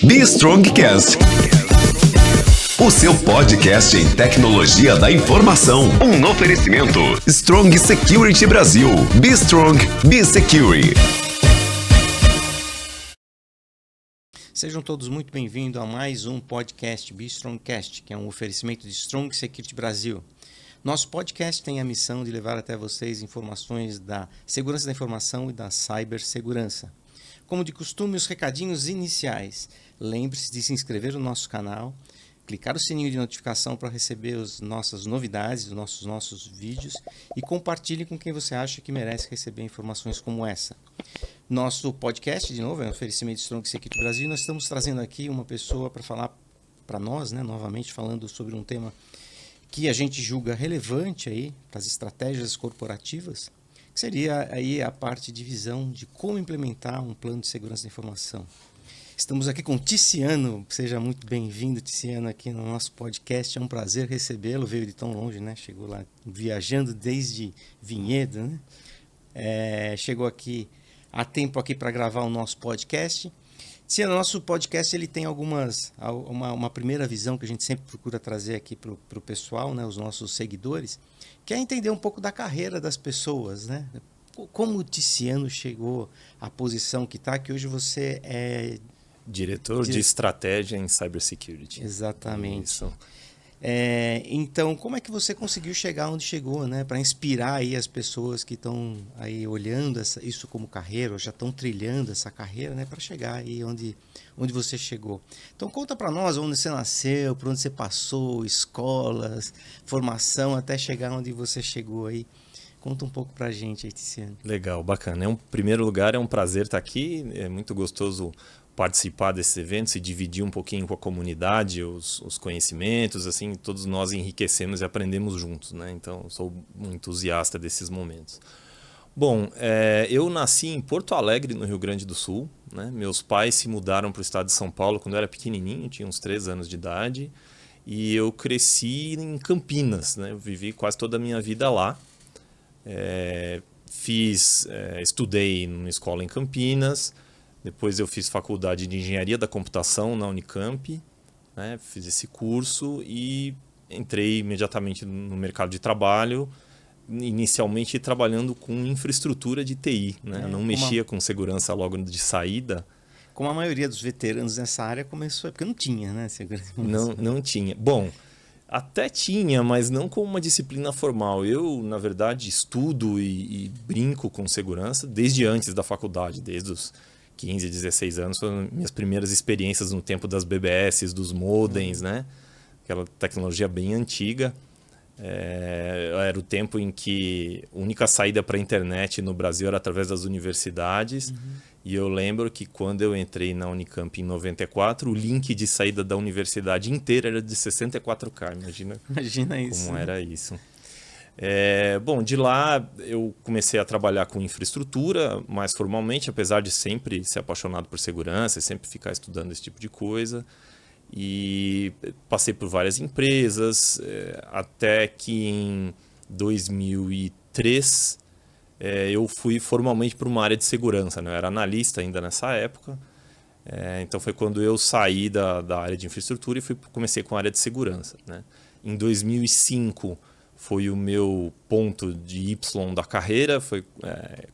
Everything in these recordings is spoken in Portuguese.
Be Strongcast, o seu podcast em tecnologia da informação. Um oferecimento Strong Security Brasil. Be Strong, Be Secure. Sejam todos muito bem-vindos a mais um podcast Be Strongcast, que é um oferecimento de Strong Security Brasil. Nosso podcast tem a missão de levar até vocês informações da segurança da informação e da cibersegurança. Como de costume, os recadinhos iniciais. Lembre-se de se inscrever no nosso canal, clicar o sininho de notificação para receber as nossas novidades, os nossos vídeos e compartilhe com quem você acha que merece receber informações como essa. Nosso podcast, de novo, é um oferecimento de Strong Security Brasil. Nós estamos trazendo aqui uma pessoa para falar para nós, novamente falando sobre um tema que a gente julga relevante aí para as estratégias corporativas, que seria aí a parte de visão de como implementar um plano de segurança da informação. Estamos aqui com o Tiziano. Seja muito bem-vindo, Tiziano, aqui no nosso podcast. É um prazer recebê-lo. Veio de tão longe, né? Chegou lá viajando desde Vinhedo, né? Chegou aqui há tempo aqui para gravar o nosso podcast. Tiziano, nosso podcast ele tem uma primeira visão que a gente sempre procura trazer aqui para o pessoal, né? Os nossos seguidores, que é entender um pouco da carreira das pessoas, né? Como o Tiziano chegou à posição que está, que hoje você é diretor de estratégia em cybersecurity. Exatamente. Isso. Então, como é que você conseguiu chegar onde chegou, né? Para inspirar aí as pessoas que estão aí olhando isso como carreira, ou já estão trilhando essa carreira, né? Para chegar aí onde você chegou. Então, conta para nós onde você nasceu, por onde você passou, escolas, formação, até chegar onde você chegou aí. Conta um pouco para a gente aí, Tiziano. Legal, bacana. Em primeiro lugar, é um prazer estar aqui. É muito gostoso participar desses eventos e dividir um pouquinho com a comunidade os conhecimentos, assim, todos nós enriquecemos e aprendemos juntos, né? Então, sou um entusiasta desses momentos. Bom, eu nasci em Porto Alegre, no Rio Grande do Sul, né? Meus pais se mudaram para o estado de São Paulo quando eu era pequenininho, tinha uns 3 anos de idade, e eu cresci em Campinas, né? Eu vivi quase toda a minha vida lá. Estudei numa escola em Campinas. Depois eu fiz faculdade de engenharia da computação na Unicamp, né? Fiz esse curso e entrei imediatamente no mercado de trabalho, inicialmente trabalhando com infraestrutura de TI, né? Não mexia com segurança logo de saída. Como a maioria dos veteranos nessa área começou, porque não tinha, né? Não tinha. Bom, até tinha, mas não como uma disciplina formal. Eu, na verdade, estudo e brinco com segurança desde antes da faculdade, desde os 15, 16 anos, foram minhas primeiras experiências no tempo das BBS, dos modems, né? Aquela tecnologia bem antiga. Era o tempo em que a única saída para a internet no Brasil era através das universidades. E eu lembro que quando eu entrei na Unicamp em 94, o link de saída da universidade inteira era de 64K. Imagina isso. Como era isso. Bom, de lá eu comecei a trabalhar com infraestrutura mais formalmente, apesar de sempre ser apaixonado por segurança e sempre ficar estudando esse tipo de coisa. E passei por várias empresas, até que em 2003 eu fui formalmente para uma área de segurança, né? Eu era analista ainda nessa época. Então foi quando eu saí da área de infraestrutura e comecei com a área de segurança, né? Em 2005 foi o meu ponto de Y da carreira, foi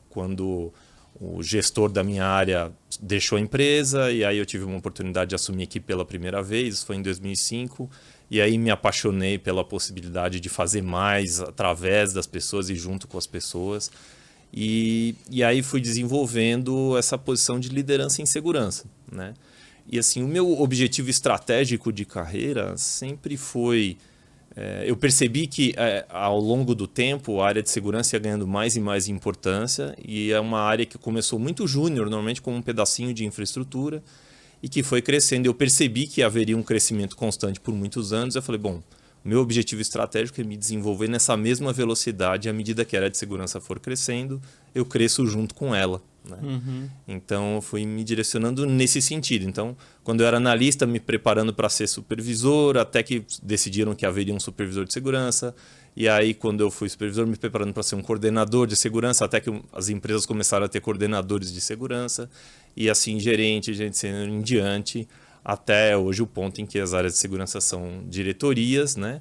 quando o gestor da minha área deixou a empresa e aí eu tive uma oportunidade de assumir aqui pela primeira vez, isso foi em 2005, e aí me apaixonei pela possibilidade de fazer mais através das pessoas e junto com as pessoas. E aí fui desenvolvendo essa posição de liderança em segurança, né? E assim, o meu objetivo estratégico de carreira sempre foi... eu percebi que ao longo do tempo a área de segurança ia ganhando mais e mais importância e é uma área que começou muito júnior, normalmente com um pedacinho de infraestrutura e que foi crescendo. Eu percebi que haveria um crescimento constante por muitos anos. Eu falei, bom, o meu objetivo estratégico é me desenvolver nessa mesma velocidade à medida que a área de segurança for crescendo, eu cresço junto com ela, né? Então eu fui me direcionando nesse sentido. Então, quando eu era analista, me preparando para ser supervisor, até que decidiram que haveria um supervisor de segurança. E aí, quando eu fui supervisor, me preparando para ser um coordenador de segurança, até que as empresas começaram a ter coordenadores de segurança. E assim, gerente sênior em diante, até hoje o ponto em que as áreas de segurança são diretorias, né?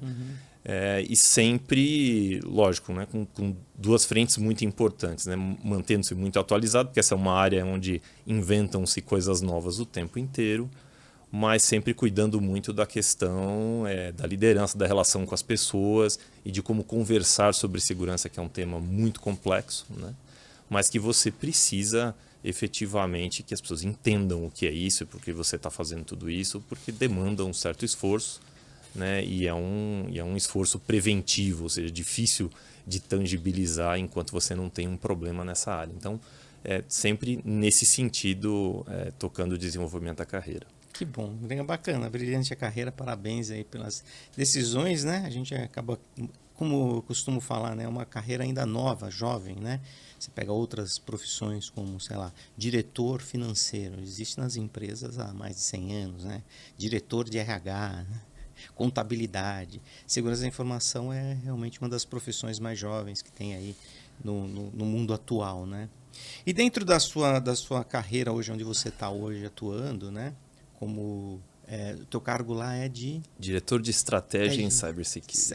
E sempre, lógico, né? com duas frentes muito importantes, né? Mantendo-se muito atualizado, porque essa é uma área onde inventam-se coisas novas o tempo inteiro, mas sempre cuidando muito da questão da liderança, da relação com as pessoas e de como conversar sobre segurança, que é um tema muito complexo, né? Mas que você precisa efetivamente que as pessoas entendam o que é isso e por que você está fazendo tudo isso, porque demanda um certo esforço, né? E é um esforço preventivo, ou seja, difícil de tangibilizar enquanto você não tem um problema nessa área. Então, sempre nesse sentido, tocando o desenvolvimento da carreira. Que bom, bem bacana, brilhante a carreira, parabéns aí pelas decisões, né? A gente acaba, como eu costumo falar, né? Uma carreira ainda nova, jovem, né? Você pega outras profissões como, sei lá, diretor financeiro, existe nas empresas há mais de 100 anos, né? Diretor de RH, né? Contabilidade, segurança da informação é realmente uma das profissões mais jovens que tem aí no mundo atual, né? E dentro da sua carreira hoje, onde você está hoje atuando, né? Como o teu cargo lá é de... Diretor de Estratégia em Cybersecurity.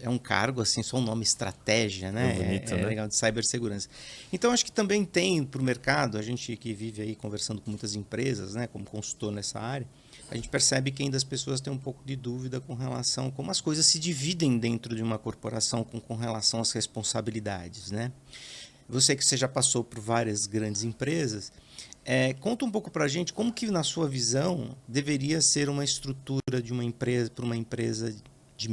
É um cargo, assim, só o nome estratégia, né? É bonito, né? Legal, de cibersegurança. Então, acho que também tem para o mercado, a gente que vive aí conversando com muitas empresas, né? Como consultor nessa área, a gente percebe que ainda as pessoas têm um pouco de dúvida com relação a como as coisas se dividem dentro de uma corporação com relação às responsabilidades, né? Você que já passou por várias grandes empresas, conta um pouco para a gente como que, na sua visão, deveria ser uma estrutura de uma empresa para uma empresa de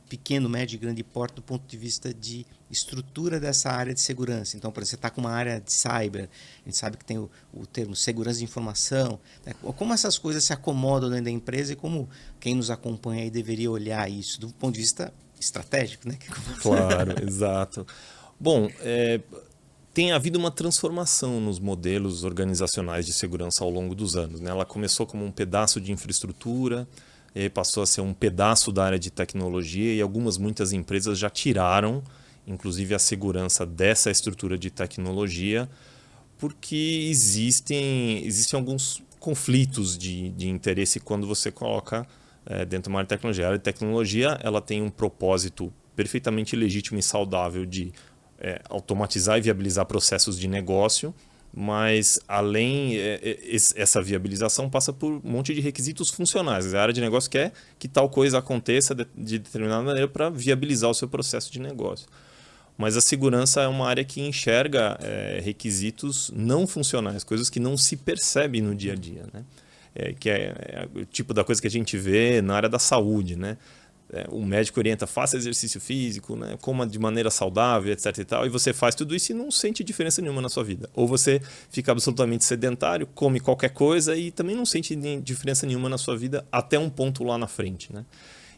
pequeno, médio e grande porte do ponto de vista de estrutura dessa área de segurança. Então, por exemplo, você está com uma área de cyber, a gente sabe que tem o termo segurança de informação, né? Como essas coisas se acomodam dentro da empresa e como quem nos acompanha aí deveria olhar isso do ponto de vista estratégico, né? Claro, exato. Bom, tem havido uma transformação nos modelos organizacionais de segurança ao longo dos anos, né? Ela começou como um pedaço de infraestrutura, passou a ser um pedaço da área de tecnologia e muitas empresas já tiraram, inclusive, a segurança dessa estrutura de tecnologia, porque existem alguns conflitos de interesse quando você coloca dentro de uma área de tecnologia. A área de tecnologia ela tem um propósito perfeitamente legítimo e saudável de automatizar e viabilizar processos de negócio, mas essa viabilização passa por um monte de requisitos funcionais. A área de negócio quer que tal coisa aconteça de determinada maneira para viabilizar o seu processo de negócio. Mas a segurança é uma área que enxerga requisitos não funcionais, coisas que não se percebem no dia a dia, né? Que é o tipo da coisa que a gente vê na área da saúde, né? O médico orienta, faça exercício físico, né? Coma de maneira saudável, etc. e tal, e você faz tudo isso e não sente diferença nenhuma na sua vida. Ou você fica absolutamente sedentário, come qualquer coisa e também não sente diferença nenhuma na sua vida até um ponto lá na frente, né?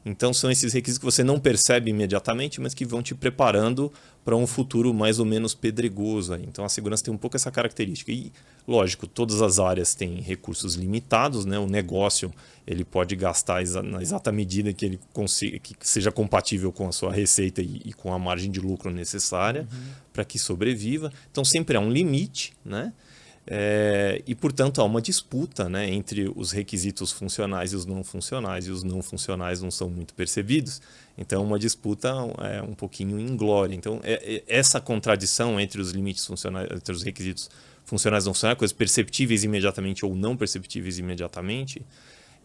Então são esses requisitos que você não percebe imediatamente, mas que vão te preparando para um futuro mais ou menos pedregoso. Então a segurança tem um pouco essa característica. E, lógico, todas as áreas têm recursos limitados, né? O negócio ele pode gastar na exata medida que ele consiga, que seja compatível com a sua receita e com a margem de lucro necessária para que sobreviva. Então sempre há um limite, né? E, portanto, há uma disputa, né, entre os requisitos funcionais e os não funcionais não são muito percebidos. Então, uma disputa um pouquinho inglória. Então, essa contradição entre os limites funcionais, entre os requisitos funcionais e não funcionais, coisas perceptíveis imediatamente ou não perceptíveis imediatamente,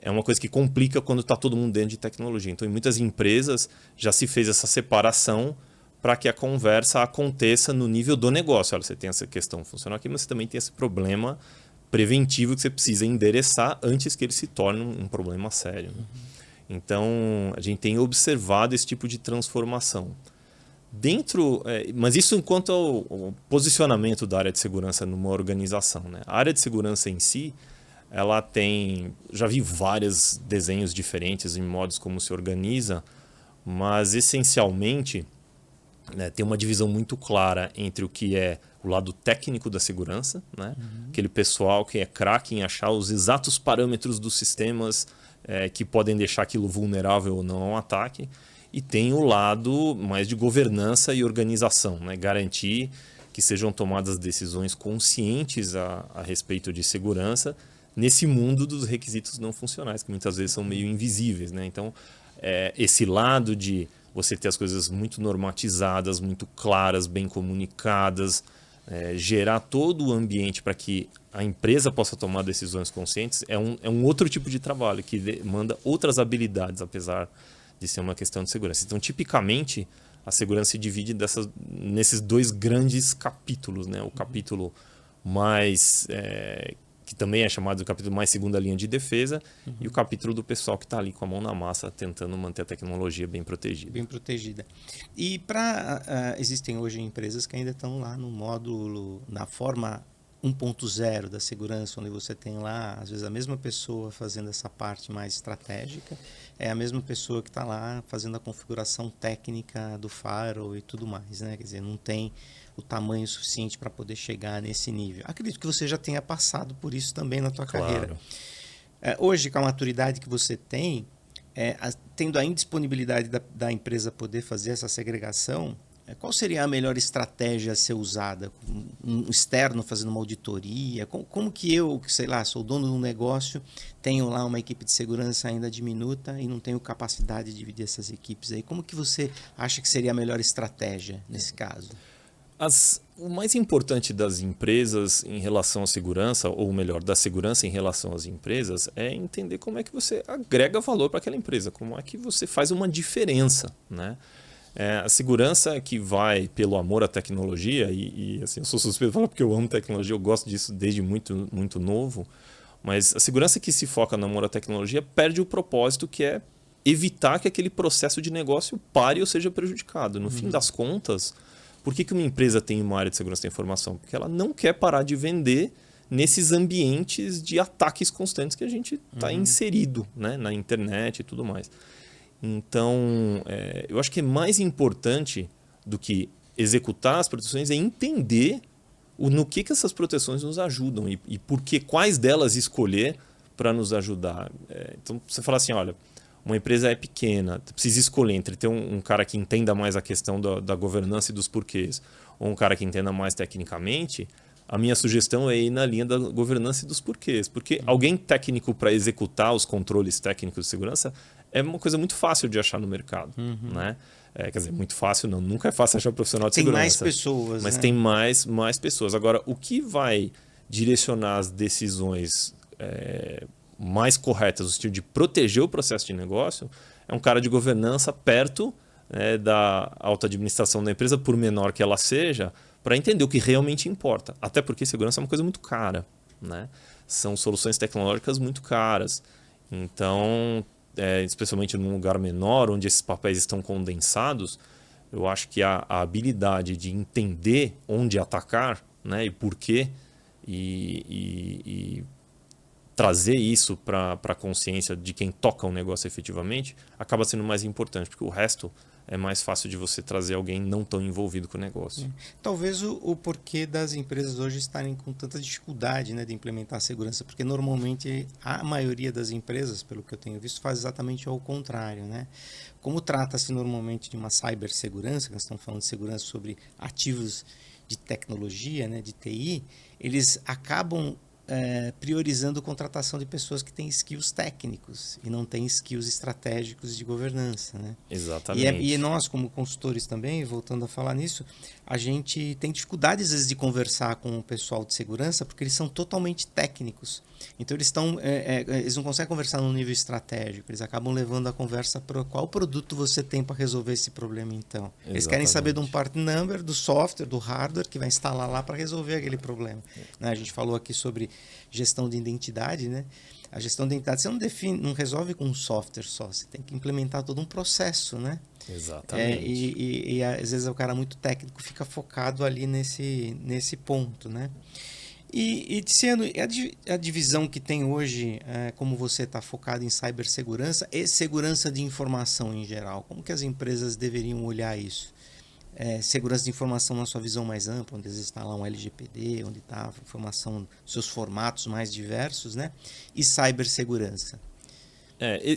é uma coisa que complica quando está todo mundo dentro de tecnologia. Então, em muitas empresas já se fez essa separação para que a conversa aconteça no nível do negócio. Olha, você tem essa questão funcional aqui, mas você também tem esse problema preventivo que você precisa endereçar antes que ele se torne um problema sério, né? Então, a gente tem observado esse tipo de transformação. Mas isso enquanto ao posicionamento da área de segurança numa organização, né? A área de segurança em si, ela tem... Já vi vários desenhos diferentes em modos como se organiza, mas essencialmente... tem uma divisão muito clara entre o que é o lado técnico da segurança, né? Aquele pessoal que é craque em achar os exatos parâmetros dos sistemas que podem deixar aquilo vulnerável ou não a um ataque, e tem o lado mais de governança e organização, né? Garantir que sejam tomadas decisões conscientes a respeito de segurança nesse mundo dos requisitos não funcionais, que muitas vezes são meio invisíveis, né? Então, esse lado de você ter as coisas muito normatizadas, muito claras, bem comunicadas, gerar todo o ambiente para que a empresa possa tomar decisões conscientes é um outro tipo de trabalho que demanda outras habilidades, apesar de ser uma questão de segurança. Então, tipicamente, a segurança se divide nesses dois grandes capítulos, né? O capítulo mais que também é chamado de capítulo mais segunda linha de defesa, e o capítulo do pessoal que está ali com a mão na massa tentando manter a tecnologia bem protegida. Bem protegida. E existem hoje empresas que ainda estão lá no módulo, na forma 1.0 da segurança, onde você tem lá, às vezes, a mesma pessoa fazendo essa parte mais estratégica, é a mesma pessoa que está lá fazendo a configuração técnica do firewall e tudo mais, né? Quer dizer, não tem o tamanho suficiente para poder chegar nesse nível. Acredito que você já tenha passado por isso também na tua carreira. Hoje, com a maturidade que você tem, tendo a indisponibilidade da empresa poder fazer essa segregação, qual seria a melhor estratégia a ser usada? Um externo fazendo uma auditoria? Como que eu, sei lá, sou dono de um negócio, tenho lá uma equipe de segurança ainda diminuta e não tenho capacidade de dividir essas equipes aí? Como que você acha que seria a melhor estratégia nesse caso? O mais importante das empresas em relação à segurança, ou melhor, da segurança em relação às empresas, é entender como é que você agrega valor para aquela empresa, como é que você faz uma diferença, né? A segurança que vai pelo amor à tecnologia, e assim, eu sou suspeito de falar porque eu amo tecnologia, eu gosto disso desde muito, muito novo, mas a segurança que se foca no amor à tecnologia perde o propósito, que é evitar que aquele processo de negócio pare ou seja prejudicado. No fim das contas, por que uma empresa tem uma área de segurança da informação? Porque ela não quer parar de vender nesses ambientes de ataques constantes que a gente está inserido, né, na internet e tudo mais. Então, eu acho que é mais importante do que executar as proteções é entender no que essas proteções nos ajudam e por que, quais delas escolher para nos ajudar. Então, você fala assim, olha, uma empresa é pequena, precisa escolher entre ter um cara que entenda mais a questão da governança e dos porquês, ou um cara que entenda mais tecnicamente. A minha sugestão é ir na linha da governança e dos porquês. Porque alguém técnico para executar os controles técnicos de segurança é uma coisa muito fácil de achar no mercado. Né? Quer dizer, muito fácil não. Nunca é fácil achar profissional de segurança. Tem mais pessoas. Mas né? tem mais pessoas. Agora, o que vai direcionar as decisões mais corretas, no sentido de proteger o processo de negócio, é um cara de governança perto da alta administração da empresa, por menor que ela seja, para entender o que realmente importa. Até porque segurança é uma coisa muito cara, né? São soluções tecnológicas muito caras. Então, especialmente num lugar menor, onde esses papéis estão condensados, eu acho que a habilidade de entender onde atacar, né, e por quê, e trazer isso para a consciência de quem toca o negócio efetivamente, acaba sendo mais importante, porque o resto é mais fácil de você trazer alguém não tão envolvido com o negócio. Talvez o porquê das empresas hoje estarem com tanta dificuldade, né, de implementar a segurança, porque normalmente a maioria das empresas, pelo que eu tenho visto, faz exatamente ao contrário, né? Como trata-se normalmente de uma cibersegurança, que nós estamos falando de segurança sobre ativos de tecnologia, né, de TI, eles acabam priorizando a contratação de pessoas que têm skills técnicos e não têm skills estratégicos de governança, né? Exatamente. E nós, como consultores também, voltando a falar nisso, a gente tem dificuldade às vezes de conversar com o pessoal de segurança porque eles são totalmente técnicos. Então eles não conseguem conversar no nível estratégico, eles acabam levando a conversa para qual produto você tem para resolver esse problema então. Exatamente. Eles querem saber de um part number, do software, do hardware que vai instalar lá para resolver aquele problema. Né? A gente falou aqui sobre gestão de identidade, né? A gestão de identidade você não resolve com um software só, você tem que implementar todo um processo, né? Exatamente. E às vezes o cara muito técnico fica focado ali nesse ponto, né? E Tiziano, a divisão que tem hoje, como você está focado em cibersegurança e segurança de informação em geral, como que as empresas deveriam olhar isso? Segurança de informação na sua visão mais ampla, onde está lá um LGPD, onde está a informação, seus formatos mais diversos, né? E cibersegurança.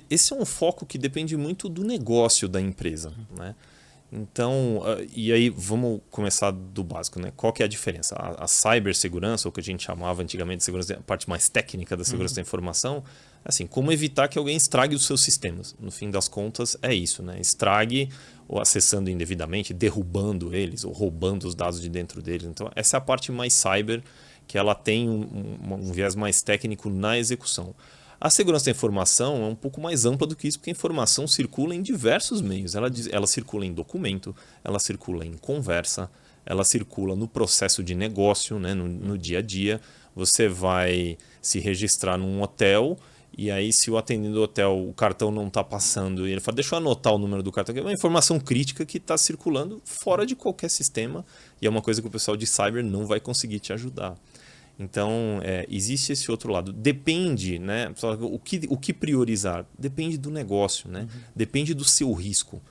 Esse é um foco que depende muito do negócio da empresa, né? Então, e aí vamos começar do básico, né? Qual que é a diferença? A cibersegurança, ou que a gente chamava antigamente de segurança, a parte mais técnica da segurança da informação, assim, como evitar que alguém estrague os seus sistemas. No fim das contas, é isso, né? Estrague ou acessando indevidamente, derrubando eles ou roubando os dados de dentro deles. Então, essa é a parte mais cyber, que ela tem um viés mais técnico na execução. A segurança da informação é um pouco mais ampla do que isso, porque a informação circula em diversos meios. Ela circula em documento, ela circula em conversa, ela circula no processo de negócio, né, no dia a dia. Você vai se registrar num hotel e aí se o atendente do hotel, o cartão não está passando, e ele fala, deixa eu anotar o número do cartão, que é uma informação crítica que está circulando fora de qualquer sistema e é uma coisa que o pessoal de cyber não vai conseguir te ajudar. Então, existe esse outro lado. Depende, né? O que priorizar? Depende do negócio, né? Depende do seu risco.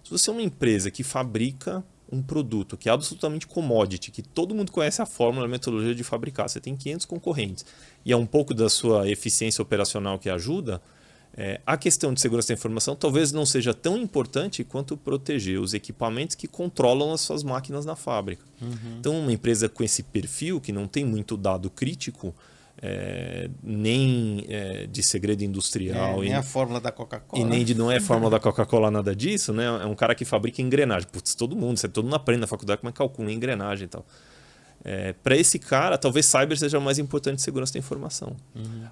Se você é uma empresa que fabrica um produto que é absolutamente commodity, que todo mundo conhece a fórmula, a metodologia de fabricar, você tem 500 concorrentes e é um pouco da sua eficiência operacional que ajuda, a questão de segurança da informação talvez não seja tão importante quanto proteger os equipamentos que controlam as suas máquinas na fábrica. Então, uma empresa com esse perfil, que não tem muito dado crítico, nem de segredo industrial, nem a fórmula da Coca-Cola. E nem não é fórmula da Coca-Cola, nada disso, né? É um cara que fabrica engrenagem. Putz, todo mundo aprende na faculdade como é que calcula engrenagem e tal. Para esse cara, talvez cyber seja mais importante que segurança da informação.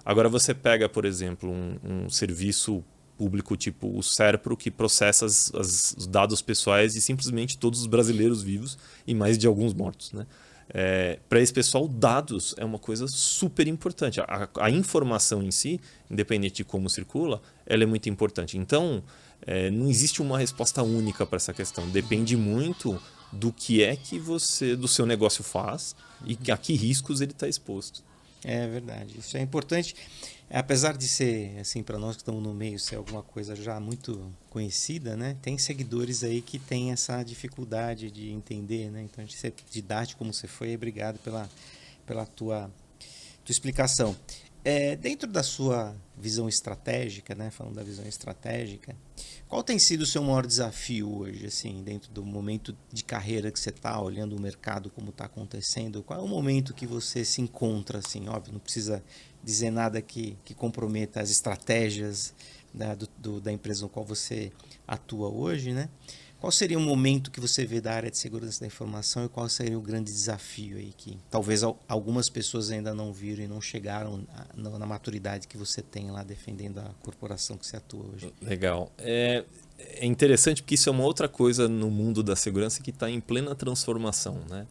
Agora você pega, por exemplo, um serviço público tipo o SERPRO, que processa os dados pessoais de simplesmente todos os brasileiros vivos e mais de alguns mortos, né? Para esse pessoal, dados é uma coisa super importante. A informação em si, independente de como circula, ela é muito importante. Então, não existe uma resposta única para essa questão. Depende muito do que é que você, do seu negócio faz e a que riscos ele está exposto. É verdade, isso é importante. Apesar de ser, assim, para nós que estamos no meio, ser alguma coisa já muito conhecida, né? Tem seguidores aí que têm essa dificuldade de entender, né? Então, de ser didático como você foi, obrigado pela tua explicação. Dentro da sua visão estratégica, né? Falando da visão estratégica, qual tem sido o seu maior desafio hoje, assim, dentro do momento de carreira que você está, olhando o mercado como está acontecendo? Qual é o momento que você se encontra, assim, óbvio, não precisa dizer nada que comprometa as estratégias da empresa no qual você atua hoje, né? Qual seria o momento que você vê da área de segurança da informação e qual seria o grande desafio aí que talvez algumas pessoas ainda não viram e não chegaram na maturidade que você tem lá defendendo a corporação que você atua hoje? Legal. É interessante porque isso é uma outra coisa no mundo da segurança que está em plena transformação, né?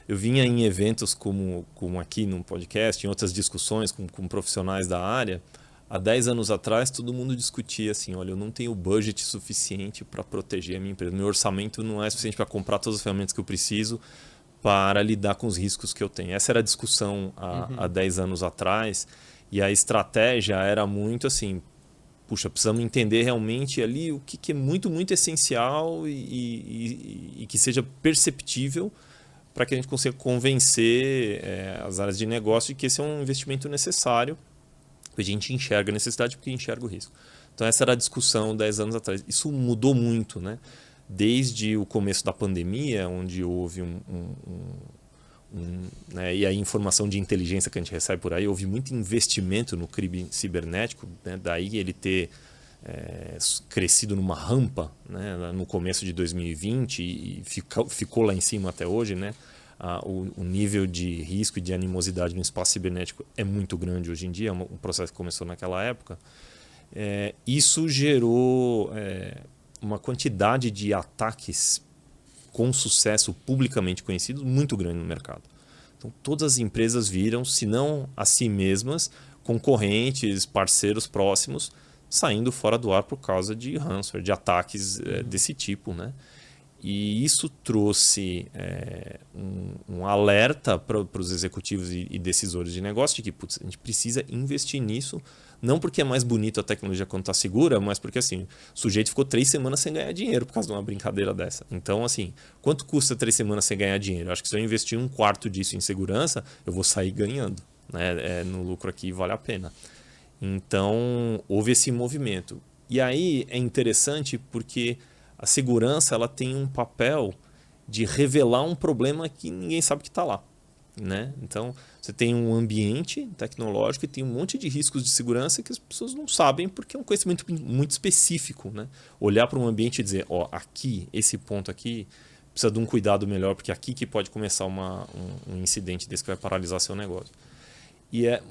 Eu vinha em eventos como aqui no podcast, em outras discussões com profissionais da área. Há 10 anos atrás, todo mundo discutia assim, olha, eu não tenho budget suficiente para proteger a minha empresa. Meu orçamento não é suficiente para comprar todas as ferramentas que eu preciso para lidar com os riscos que eu tenho. Essa era a discussão há 10 anos atrás. E a estratégia era muito assim, puxa, precisamos entender realmente ali o que é muito, muito essencial e que seja perceptível para que a gente consiga convencer as áreas de negócio de que esse é um investimento necessário. A gente enxerga a necessidade porque enxerga o risco. Então essa era a discussão 10 anos atrás. Isso mudou muito, né? Desde o começo da pandemia, onde houve né? E a informação de inteligência que a gente recebe por aí, houve muito investimento no crime cibernético, né? Daí ele ter crescido numa rampa, né? No começo de 2020 e ficou lá em cima até hoje, né? O nível de risco e de animosidade no espaço cibernético é muito grande hoje em dia, um processo que começou naquela época. Isso gerou uma quantidade de ataques com sucesso publicamente conhecidos muito grande no mercado. Então todas as empresas viram, se não a si mesmas, concorrentes, parceiros próximos, saindo fora do ar por causa de ransomware, de ataques desse tipo, né? E isso trouxe um alerta para os executivos e decisores de negócio de que putz, a gente precisa investir nisso, não porque é mais bonito a tecnologia quando está segura, mas porque assim, o sujeito ficou 3 semanas sem ganhar dinheiro por causa de uma brincadeira dessa. Então, assim, quanto custa 3 semanas sem ganhar dinheiro? Eu acho que se eu investir 1/4 disso em segurança, eu vou sair ganhando, né? No lucro aqui vale a pena. Então, houve esse movimento. E aí é interessante porque A segurança ela tem um papel de revelar um problema que ninguém sabe que está lá, né? Então, você tem um ambiente tecnológico e tem um monte de riscos de segurança que as pessoas não sabem porque é um conhecimento muito específico, né? Olhar para um ambiente e dizer, ó, aqui, esse ponto aqui, precisa de um cuidado melhor, porque é aqui que pode começar um incidente desse que vai paralisar seu negócio.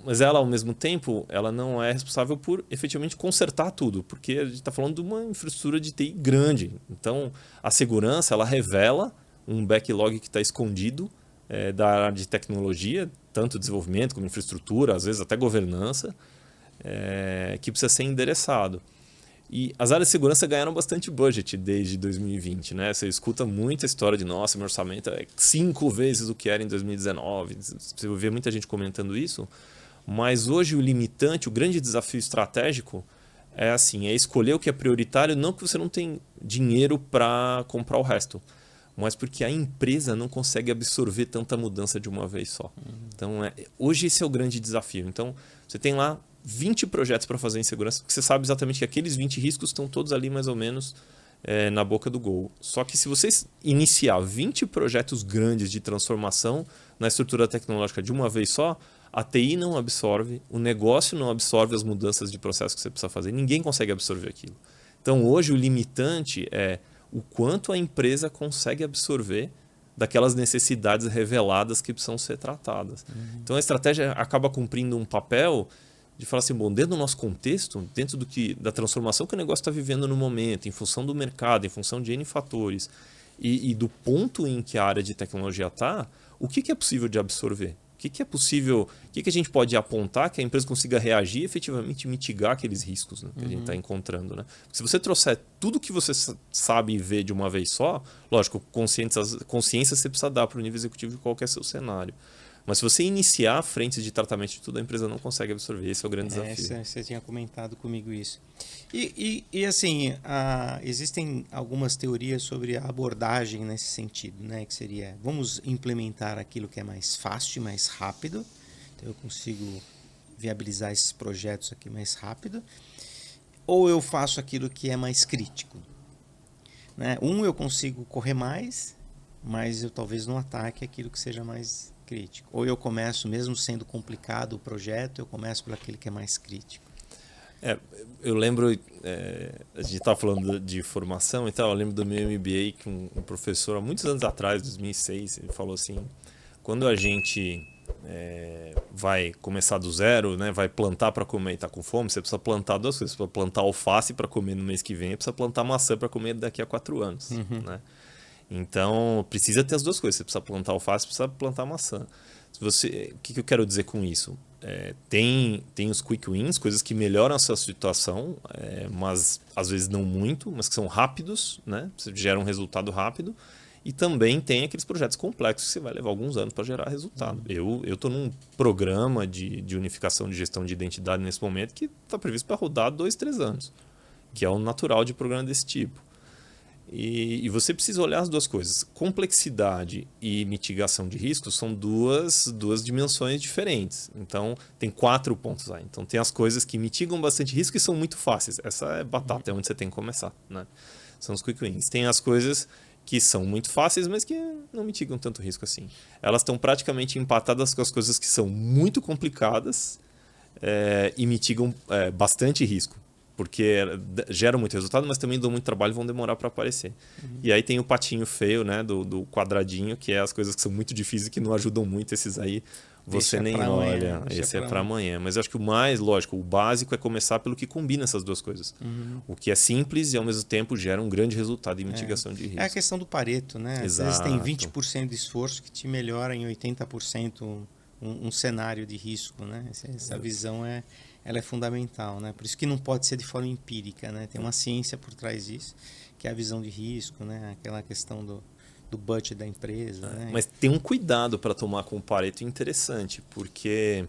Mas ela, ao mesmo tempo, ela não é responsável por efetivamente consertar tudo, porque a gente está falando de uma infraestrutura de TI grande. Então, a segurança, ela revela um backlog que está escondido da área de tecnologia, tanto desenvolvimento como infraestrutura, às vezes até governança, que precisa ser endereçado. E as áreas de segurança ganharam bastante budget desde 2020, né? Você escuta muita história de, nossa, meu orçamento é 5 vezes o que era em 2019. Você vê muita gente comentando isso. Mas hoje o limitante, o grande desafio estratégico é escolher o que é prioritário, não que você não tem dinheiro para comprar o resto, mas porque a empresa não consegue absorver tanta mudança de uma vez só. Então, hoje esse é o grande desafio. Então, você tem lá 20 projetos para fazer em segurança, porque você sabe exatamente que aqueles 20 riscos estão todos ali mais ou menos na boca do gol. Só que se você iniciar 20 projetos grandes de transformação na estrutura tecnológica de uma vez só, a TI não absorve, o negócio não absorve as mudanças de processo que você precisa fazer, ninguém consegue absorver aquilo. Então hoje o limitante é o quanto a empresa consegue absorver daquelas necessidades reveladas que precisam ser tratadas. Então a estratégia acaba cumprindo um papel de falar assim, bom, dentro do nosso contexto, dentro da transformação que o negócio está vivendo no momento, em função do mercado, em função de N fatores, e do ponto em que a área de tecnologia está, o que é possível de absorver? O que é possível, o que a gente pode apontar que a empresa consiga reagir e efetivamente mitigar aqueles riscos, né, que a gente está encontrando. Né? Se você trouxer tudo que você sabe e vê de uma vez só, lógico, consciência você precisa dar para o nível executivo de qual que é seu cenário. Mas se você iniciar frentes de tratamento de tudo, a empresa não consegue absorver. Esse é o grande desafio. Você tinha comentado comigo isso. E assim, existem algumas teorias sobre a abordagem nesse sentido, né? Que seria, vamos implementar aquilo que é mais fácil, mais rápido. Então eu consigo viabilizar esses projetos aqui mais rápido. Ou eu faço aquilo que é mais crítico. Né? Eu consigo correr mais, mas eu talvez não ataque aquilo que seja mais crítico. Ou eu começo, mesmo sendo complicado o projeto, eu começo por aquele que é mais crítico. Eu lembro, a gente estava falando de formação e tal, eu lembro do meu MBA que um professor, há muitos anos atrás, 2006, ele falou assim, quando a gente vai começar do zero, né, vai plantar para comer e está com fome, você precisa plantar duas coisas, você precisa plantar alface para comer no mês que vem e precisa plantar maçã para comer daqui a 4 anos. Né? Então, precisa ter as duas coisas. Você precisa plantar alface, precisa plantar maçã. O que eu quero dizer com isso? Tem os quick wins, coisas que melhoram a sua situação, mas às vezes não muito, mas que são rápidos, né? Você gera um resultado rápido. E também tem aqueles projetos complexos que você vai levar alguns anos para gerar resultado. Eu estou num programa de unificação de gestão de identidade nesse momento que está previsto para rodar 2, 3 anos, que é o natural de programa desse tipo. E você precisa olhar as duas coisas. Complexidade e mitigação de riscos são duas dimensões diferentes. Então, tem 4 pontos aí. Então, tem as coisas que mitigam bastante risco e são muito fáceis. Essa é batata, é onde você tem que começar. Né? São os quick wins. Tem as coisas que são muito fáceis, mas que não mitigam tanto risco assim. Elas estão praticamente empatadas com as coisas que são muito complicadas e mitigam bastante risco. Porque geram muito resultado, mas também dão muito trabalho e vão demorar para aparecer. E aí tem o patinho feio, né, do quadradinho, que é as coisas que são muito difíceis e que não ajudam muito. Esses aí você nem olha. Esse é para amanhã. Mas eu acho que o mais, lógico, o básico é começar pelo que combina essas duas coisas. O que é simples e ao mesmo tempo gera um grande resultado em mitigação de risco. É a questão do Pareto, né? Exato. Às vezes tem 20% de esforço que te melhora em 80% um cenário de risco, né? Essa visão ela é fundamental, né? Por isso que não pode ser de forma empírica, né? Tem uma ciência por trás disso, que é a visão de risco, né? Aquela questão do budget da empresa. Né? Mas tem um cuidado para tomar com o Pareto interessante, porque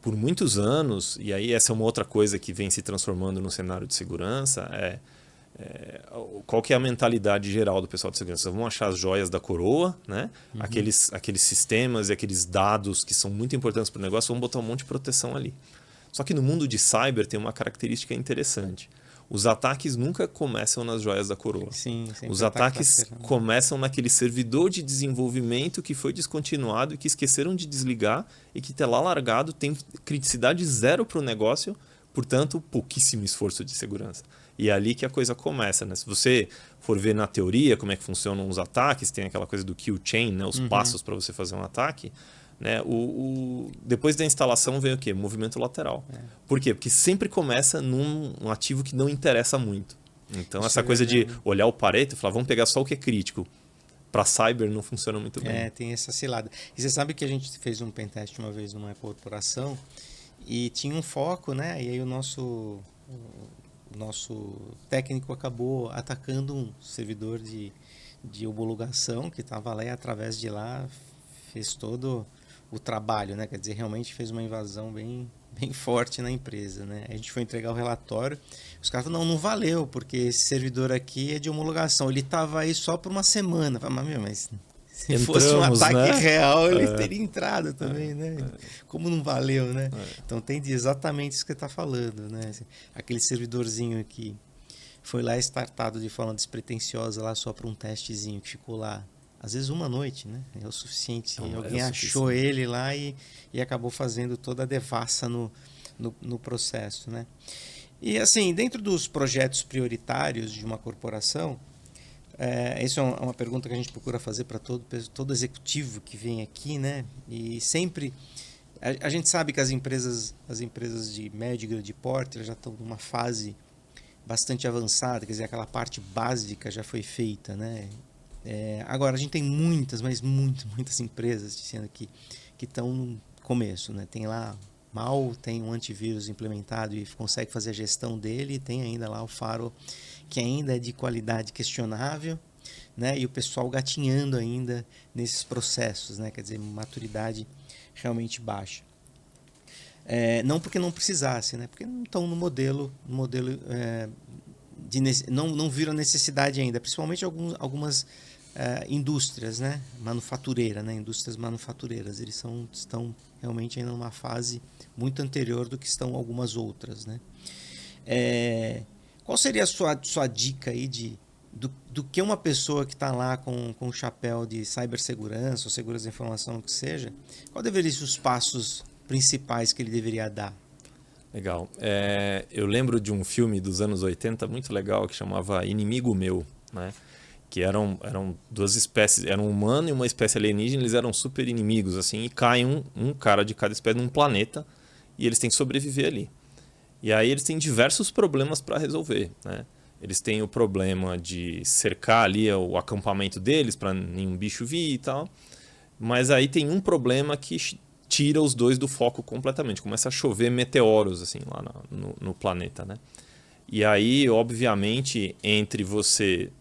por muitos anos, e aí essa é uma outra coisa que vem se transformando no cenário de segurança, qual que é a mentalidade geral do pessoal de segurança? Vão achar as joias da coroa, né? Aqueles sistemas e aqueles dados que são muito importantes para o negócio, vão botar um monte de proteção ali. Só que no mundo de cyber tem uma característica interessante. Os ataques nunca começam nas joias da coroa. Sim, Os ataques começam naquele servidor de desenvolvimento que foi descontinuado e que esqueceram de desligar e que está lá largado, tem criticidade zero para o negócio, portanto, pouquíssimo esforço de segurança. E é ali que a coisa começa, né? Se você for ver na teoria como é que funcionam os ataques, tem aquela coisa do kill chain, né? Os passos para você fazer um ataque. Né? Depois da instalação vem o quê? Movimento lateral. Por quê? Porque sempre começa num ativo que não interessa muito. Então, isso essa coisa de olhar o Pareto e falar, vamos pegar só o que é crítico. Para cyber não funciona muito bem. Tem essa cilada. E você sabe que a gente fez um pentest uma vez numa corporação e tinha um foco, né? E aí o nosso técnico acabou atacando um servidor de homologação que estava lá e através de lá fez todo o trabalho, né? Quer dizer, realmente fez uma invasão bem forte na empresa, né? A gente foi entregar o relatório, os caras falaram, não valeu, porque esse servidor aqui é de homologação, ele estava aí só por uma semana. Mas se fosse um ataque real, ele teria entrado também, né? Como não valeu, né? Então tem exatamente isso que você está falando, né? Aquele servidorzinho aqui foi lá startado de forma despretensiosa lá só para um testezinho que ficou lá. Às vezes uma noite, né? É o suficiente. Alguém achou ele lá e acabou fazendo toda a devassa no processo, né? E assim, dentro dos projetos prioritários de uma corporação, essa é uma pergunta que a gente procura fazer para todo executivo que vem aqui, né? E sempre a gente sabe que as empresas de médio e grande porte já estão numa fase bastante avançada, quer dizer, aquela parte básica já foi feita, né? Agora, a gente tem muitas empresas dizendo que estão no começo, né? Tem lá, mal tem um antivírus implementado e consegue fazer a gestão dele, e tem ainda lá o firewall que ainda é de qualidade questionável, né? E o pessoal gatinhando ainda nesses processos, né? Quer dizer, maturidade realmente baixa. Não porque não precisasse, né? Porque não estão no modelo não viram necessidade ainda, principalmente algumas indústrias, né? Manufatureiras, né? Indústrias manufatureiras, eles estão realmente ainda numa fase muito anterior do que estão algumas outras, né? Qual seria a sua dica aí do que uma pessoa que está lá com o chapéu de cibersegurança ou segurança da informação, que seja, qual deveriam ser os passos principais que ele deveria dar? Legal. Eu lembro de um filme dos anos 80 muito legal que chamava Inimigo Meu, né? Que eram duas espécies, era um humano e uma espécie alienígena, eles eram super inimigos, assim, e cai um cara de cada espécie num planeta e eles têm que sobreviver ali. E aí eles têm diversos problemas para resolver, né? Eles têm o problema de cercar ali o acampamento deles para nenhum bicho vir e tal, mas aí tem um problema que tira os dois do foco completamente, começa a chover meteoros assim lá no planeta, né? E aí, obviamente, entre você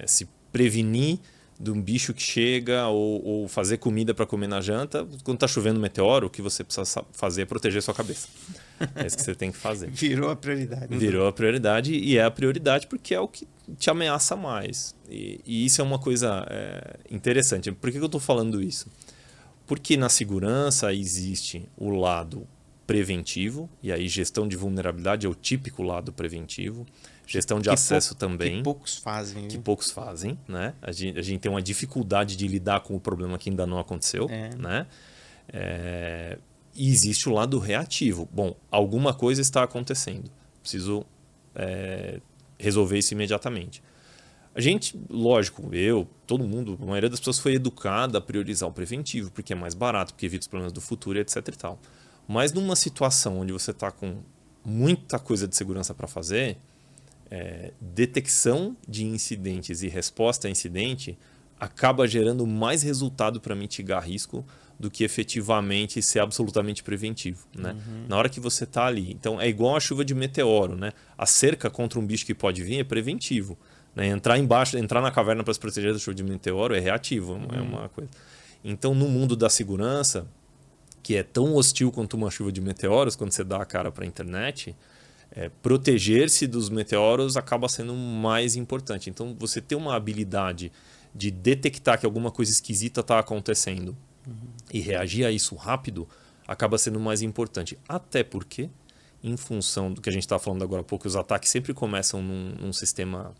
se prevenir de um bicho que chega ou fazer comida para comer na janta, quando está chovendo meteoro, o que você precisa fazer é proteger sua cabeça. É isso que você tem que fazer. Virou a prioridade. Virou a prioridade, e é a prioridade porque é o que te ameaça mais. E isso é uma coisa interessante. Por que eu estou falando isso? Porque na segurança existe o lado preventivo, e aí gestão de vulnerabilidade é o típico lado preventivo. Gestão de acesso também. Que poucos fazem. Que poucos fazem, né? A gente tem uma dificuldade de lidar com o problema que ainda não aconteceu, né? E existe o lado reativo. Bom, alguma coisa está acontecendo. Preciso resolver isso imediatamente. A gente, lógico, todo mundo, a maioria das pessoas foi educada a priorizar o preventivo, porque é mais barato, porque evita os problemas do futuro, etc e tal. Mas numa situação onde você está com muita coisa de segurança para fazer, detecção de incidentes e resposta a incidente acaba gerando mais resultado para mitigar risco do que efetivamente ser absolutamente preventivo, né? Na hora que você está ali. Então é igual a chuva de meteoro, né? A cerca contra um bicho que pode vir é preventivo, né? Entrar na caverna para se proteger da chuva de meteoro é reativo, é uma coisa. Então no mundo da segurança, que é tão hostil quanto uma chuva de meteoros, quando você dá a cara para a internet, proteger-se dos meteoros acaba sendo mais importante. Então, você ter uma habilidade de detectar que alguma coisa esquisita está acontecendo e reagir a isso rápido acaba sendo mais importante. Até porque, em função do que a gente estava falando agora há pouco, os ataques sempre começam num sistema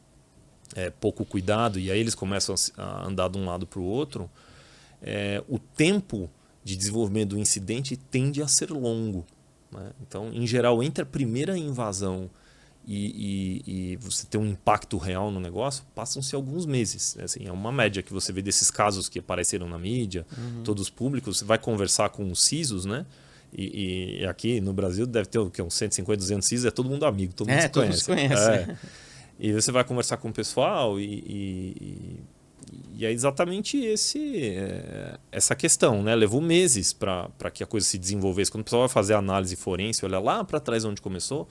pouco cuidado, e aí eles começam a andar de um lado para o outro, o tempo de desenvolvimento do incidente tende a ser longo, né? Então, em geral, entre a primeira invasão e você ter um impacto real no negócio, passam-se alguns meses. Assim, é uma média que você vê desses casos que apareceram na mídia, todos públicos. Você vai conversar com os CISOs, né? E aqui no Brasil deve ter uns 150, 200 CISOs, todo mundo amigo, todo mundo se conhece. Se conhece. E você vai conversar com o pessoal e é exatamente essa questão, né? Levou meses para que a coisa se desenvolvesse. Quando o pessoal vai fazer análise forense, olha lá para trás onde começou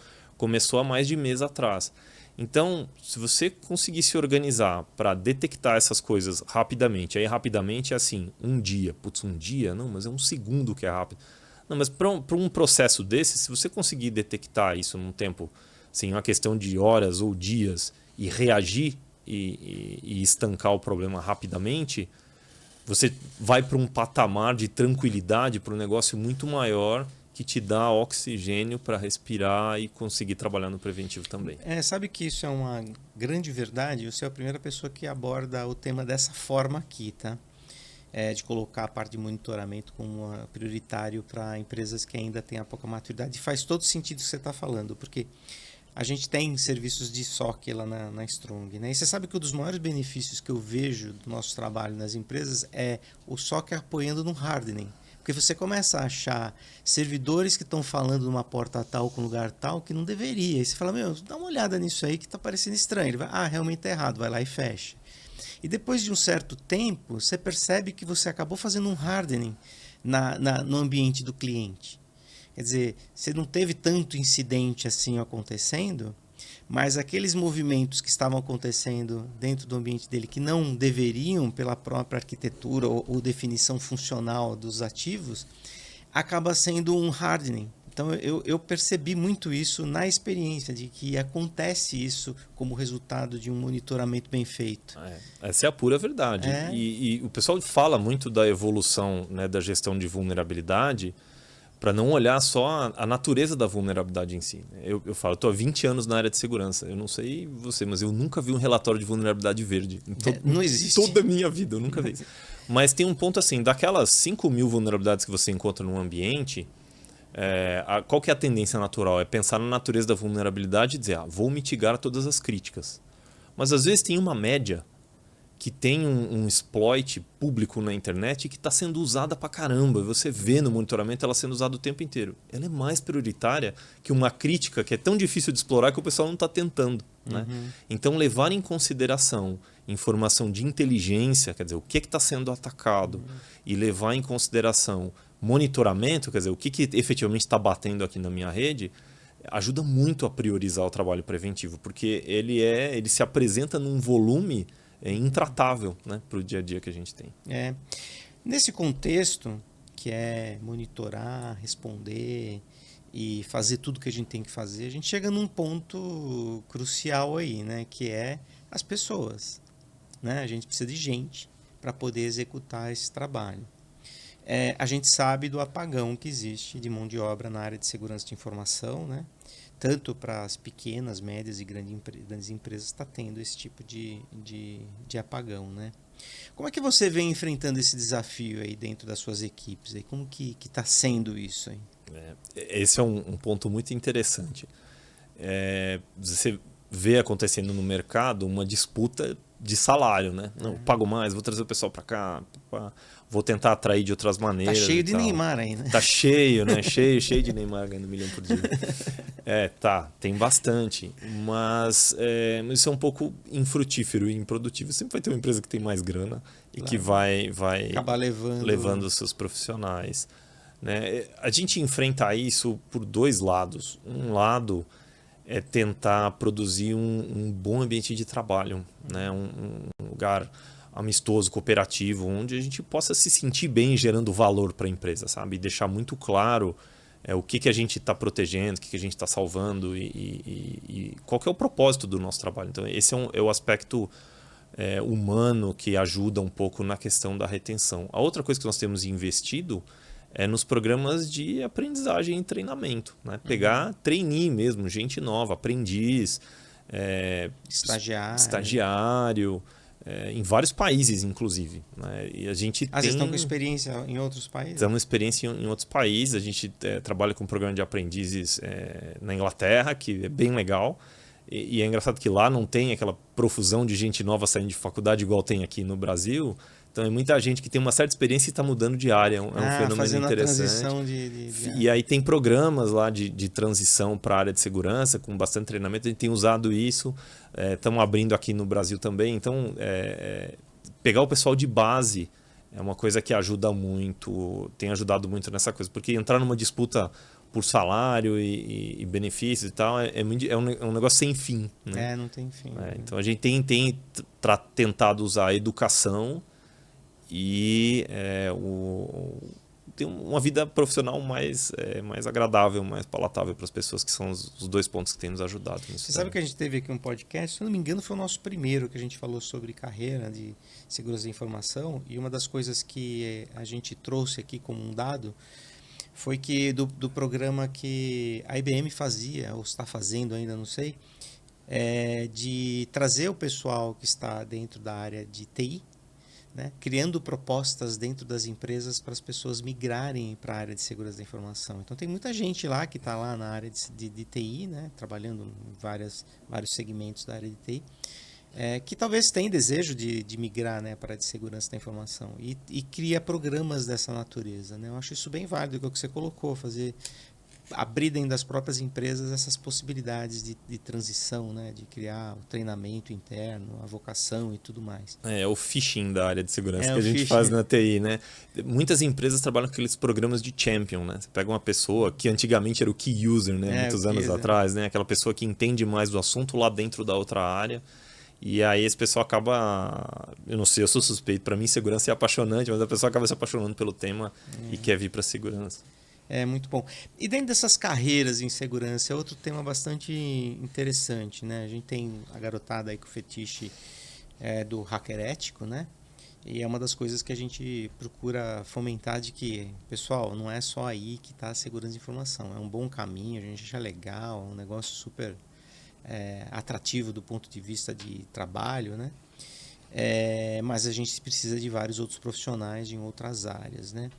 há mais de mês atrás. Então, se você conseguir se organizar para detectar essas coisas rapidamente, aí rapidamente é assim, um dia. Putz, um dia? Não, mas é um segundo que é rápido. Não, mas para um processo desse, se você conseguir detectar isso num tempo, assim, uma questão de horas ou dias, e reagir e estancar o problema rapidamente, você vai para um patamar de tranquilidade para um negócio muito maior que te dá oxigênio para respirar e conseguir trabalhar no preventivo também. Sabe que isso é uma grande verdade? Você é a primeira pessoa que aborda o tema dessa forma aqui, tá? De colocar a parte de monitoramento como prioritário para empresas que ainda têm a pouca maturidade. E faz todo sentido o que você está falando, porque a gente tem serviços de SOC lá na Strong, né? E você sabe que um dos maiores benefícios que eu vejo do nosso trabalho nas empresas é o SOC apoiando no hardening. Porque você começa a achar servidores que estão falando numa porta tal com lugar tal que não deveria. E você fala, dá uma olhada nisso aí que está parecendo estranho. Ele vai, realmente está errado, vai lá e fecha. E depois de um certo tempo, você percebe que você acabou fazendo um hardening no ambiente do cliente. Quer dizer, você não teve tanto incidente assim acontecendo, mas aqueles movimentos que estavam acontecendo dentro do ambiente dele que não deveriam pela própria arquitetura ou definição funcional dos ativos, acaba sendo um hardening. Então eu percebi muito isso na experiência, de que acontece isso como resultado de um monitoramento bem feito. Essa é a pura verdade. E o pessoal fala muito da evolução, né, da gestão de vulnerabilidade, para não olhar só a natureza da vulnerabilidade em si. Eu falo, estou há 20 anos na área de segurança. Eu não sei você, mas eu nunca vi um relatório de vulnerabilidade verde. Não existe. Toda a minha vida, eu nunca vi. Mas tem um ponto assim, daquelas 5.000 vulnerabilidades que você encontra num ambiente, qual que é a tendência natural? É pensar na natureza da vulnerabilidade e dizer, vou mitigar todas as críticas. Mas às vezes tem uma média que tem um exploit público na internet que está sendo usada pra caramba. Você vê no monitoramento ela sendo usada o tempo inteiro. Ela é mais prioritária que uma crítica que é tão difícil de explorar que o pessoal não está tentando. Né? Então, levar em consideração informação de inteligência, quer dizer, o que está sendo atacado, e levar em consideração monitoramento, quer dizer, o que efetivamente está batendo aqui na minha rede, ajuda muito a priorizar o trabalho preventivo, porque ele se apresenta num volume intratável, né, para o dia a dia que a gente tem. Nesse contexto, que é monitorar, responder e fazer tudo que a gente tem que fazer, a gente chega num ponto crucial aí, né, que é as pessoas. Né? A gente precisa de gente para poder executar esse trabalho. A gente sabe do apagão que existe de mão de obra na área de segurança de informação, né? Tanto para as pequenas, médias e grandes empresas está tendo esse tipo de apagão, né? Como é que você vem enfrentando esse desafio aí dentro das suas equipes? Aí? Como que está sendo isso aí? Esse é um ponto muito interessante. Você vê acontecendo no mercado uma disputa de salário, né? Não, eu pago mais, vou trazer o pessoal para cá, vou tentar atrair de outras maneiras. Tá cheio de Neymar aí, né? Tá cheio, né? cheio de Neymar ganhando 1 milhão por dia. Tem bastante, mas isso é um pouco infrutífero e improdutivo. Sempre vai ter uma empresa que tem mais grana e que vai acabar levando os seus profissionais. Né? A gente enfrenta isso por dois lados. Um lado é tentar produzir um bom ambiente de trabalho, né? Um lugar amistoso, cooperativo, onde a gente possa se sentir bem gerando valor para a empresa, sabe? E deixar muito claro o que a gente está protegendo, o que a gente está salvando e qual que é o propósito do nosso trabalho. Então, esse é o aspecto humano que ajuda um pouco na questão da retenção. A outra coisa que nós temos investido é nos programas de aprendizagem e treinamento, né? Pegar trainee mesmo, gente nova, aprendiz, estagiário, em vários países, inclusive, né? E a gente vocês estão com experiência em outros países? Estamos com experiência em outros países. A gente trabalha com um programa de aprendizes na Inglaterra, que é bem legal. E é engraçado que lá não tem aquela profusão de gente nova saindo de faculdade igual tem aqui no Brasil. Então é muita gente que tem uma certa experiência e está mudando de área. É um fenômeno interessante. A transição E aí tem programas lá de transição para a área de segurança, com bastante treinamento. A gente tem usado isso. Estamos abrindo aqui no Brasil também. Então, pegar o pessoal de base é uma coisa que ajuda muito, tem ajudado muito nessa coisa. Porque entrar numa disputa por salário e benefícios e tal é um negócio sem fim, né? Não tem fim. Então a gente tem tentado usar a educação e ter uma vida profissional mais agradável, mais palatável para as pessoas, que são os dois pontos que têm nos ajudado nisso. Você sabe que a gente teve aqui um podcast, se eu não me engano foi o nosso primeiro, que a gente falou sobre carreira de segurança da informação, e uma das coisas que a gente trouxe aqui como um dado foi que do programa que a IBM fazia, ou está fazendo ainda, não sei, de trazer o pessoal que está dentro da área de TI, né, criando propostas dentro das empresas para as pessoas migrarem para a área de segurança da informação. Então tem muita gente lá que está lá na área de TI, né, trabalhando em vários segmentos da área de TI, que talvez tenha desejo de migrar, né, para a área de segurança da informação e cria programas dessa natureza, né? Eu acho isso bem válido, que é o que você colocou, abrir dentro das próprias empresas essas possibilidades de transição, né? De criar o treinamento interno, a vocação e tudo mais. É o phishing da área de segurança que a gente faz na TI, né? Muitas empresas trabalham com aqueles programas de champion, né? Você pega uma pessoa que antigamente era o key user, né? Muitos anos atrás, né? Aquela pessoa que entende mais do assunto lá dentro da outra área. E aí esse pessoal acaba, eu não sei, eu sou suspeito, para mim segurança é apaixonante, mas a pessoa acaba se apaixonando pelo tema e quer vir para segurança. É muito bom. E dentro dessas carreiras em segurança, é outro tema bastante interessante, né? A gente tem a garotada aí com o fetiche do hacker ético, né? E é uma das coisas que a gente procura fomentar, de que, pessoal, não é só aí que está a segurança de informação. É um bom caminho, a gente acha legal, é um negócio super atrativo do ponto de vista de trabalho, né? Mas a gente precisa de vários outros profissionais em outras áreas, né?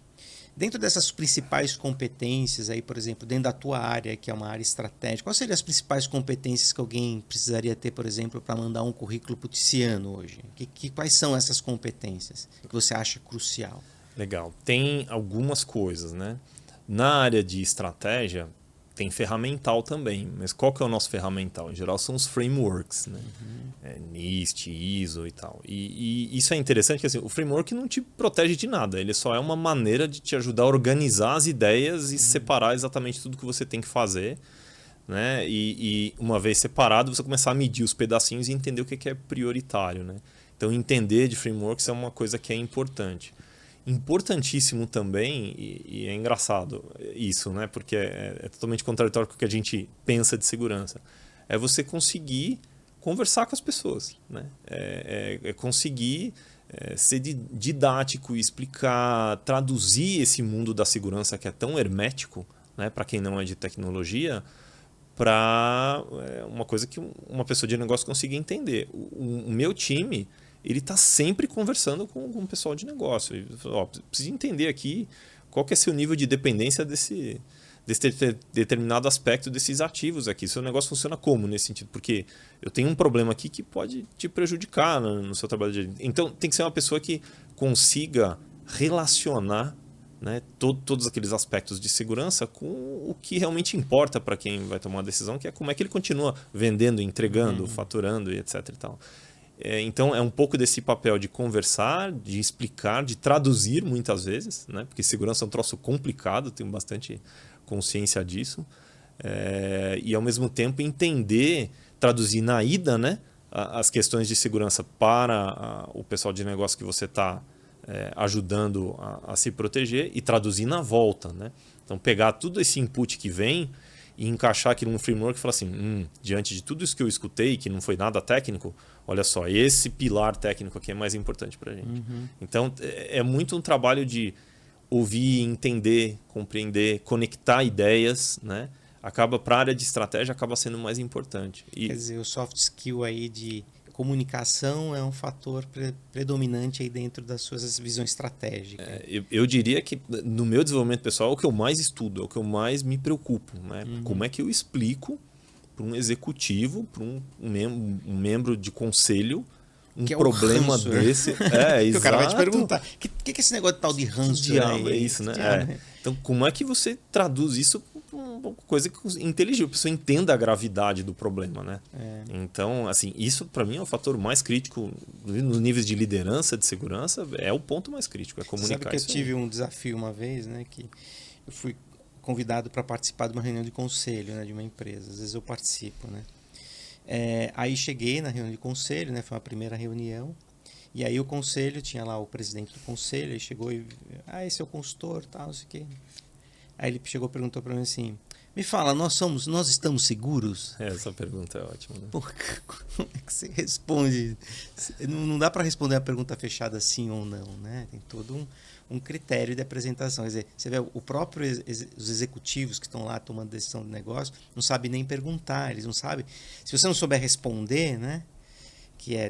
Dentro dessas principais competências, aí, por exemplo, dentro da tua área, que é uma área estratégica, quais seriam as principais competências que alguém precisaria ter, por exemplo, para mandar um currículo para o Tiziano hoje? Quais são essas competências que você acha crucial? Legal. Tem algumas coisas, né? Na área de estratégia, tem ferramental também, mas qual que é o nosso ferramental? Em geral são os frameworks, né? NIST, ISO e tal. E isso é interessante, que assim, o framework não te protege de nada, ele só é uma maneira de te ajudar a organizar as ideias e separar exatamente tudo que você tem que fazer, né? E uma vez separado, você começar a medir os pedacinhos e entender o que é prioritário, né? Então entender de frameworks é uma coisa que é importante. Importantíssimo também, e é engraçado isso, né? Porque é totalmente contraditório com o que a gente pensa de segurança, é você conseguir conversar com as pessoas, né? Conseguir ser didático, explicar, traduzir esse mundo da segurança que é tão hermético, né, para quem não é de tecnologia, para uma coisa que uma pessoa de negócio consiga entender. O meu time, ele está sempre conversando com o pessoal de negócio. Precisa entender aqui qual que é seu nível de dependência desse determinado aspecto desses ativos aqui. Seu negócio funciona como nesse sentido? Porque eu tenho um problema aqui que pode te prejudicar no seu trabalho. Então, tem que ser uma pessoa que consiga relacionar, né, todos aqueles aspectos de segurança com o que realmente importa para quem vai tomar a decisão, que é como é que ele continua vendendo, entregando, faturando e etc. E tal. Então é um pouco desse papel de conversar, de explicar, de traduzir muitas vezes, né? Porque segurança é um troço complicado, tenho bastante consciência disso, e ao mesmo tempo entender, traduzir na ida, né, as questões de segurança para o pessoal de negócio que você está ajudando a se proteger e traduzir na volta, né? Então pegar tudo esse input que vem e encaixar aquilo num framework e falar assim, diante de tudo isso que eu escutei, que não foi nada técnico, olha só, esse pilar técnico aqui é mais importante para a gente. Então, é muito um trabalho de ouvir, entender, compreender, conectar ideias, né? Acaba para a área de estratégia acaba sendo mais importante. Quer dizer, o soft skill aí de comunicação é um fator predominante aí dentro das suas visões estratégicas. Eu diria que no meu desenvolvimento pessoal é o que eu mais estudo, é o que eu mais me preocupo, né? Como é que eu explico para um executivo, para um membro de conselho, um que é problema ranço, desse. Exato. O cara vai te perguntar, o que é esse negócio de tal de ranço? Que diabo é isso, né? Então, como é que você traduz isso para uma coisa inteligível, para a pessoa entenda a gravidade do problema, né? Então, assim, isso para mim é o fator mais crítico nos níveis de liderança, de segurança, é o ponto mais crítico, é comunicar. Sabe que eu tive um desafio uma vez, né? Que eu fui convidado para participar de uma reunião de conselho, né, de uma empresa. Às vezes eu participo, né? Aí cheguei na reunião de conselho, né? Foi a primeira reunião. E aí o conselho, tinha lá o presidente do conselho, ele chegou e... esse é o consultor, tal, não sei o quê. Aí ele chegou e perguntou para mim assim, me fala, nós estamos seguros? Essa pergunta é ótima, né? Pô, como é que você responde? Não dá para responder a pergunta fechada sim ou não, né? Tem todo um critério de apresentação. Quer dizer, você vê, os executivos que estão lá tomando decisão de negócio não sabem nem perguntar, eles não sabem. Se você não souber responder, né?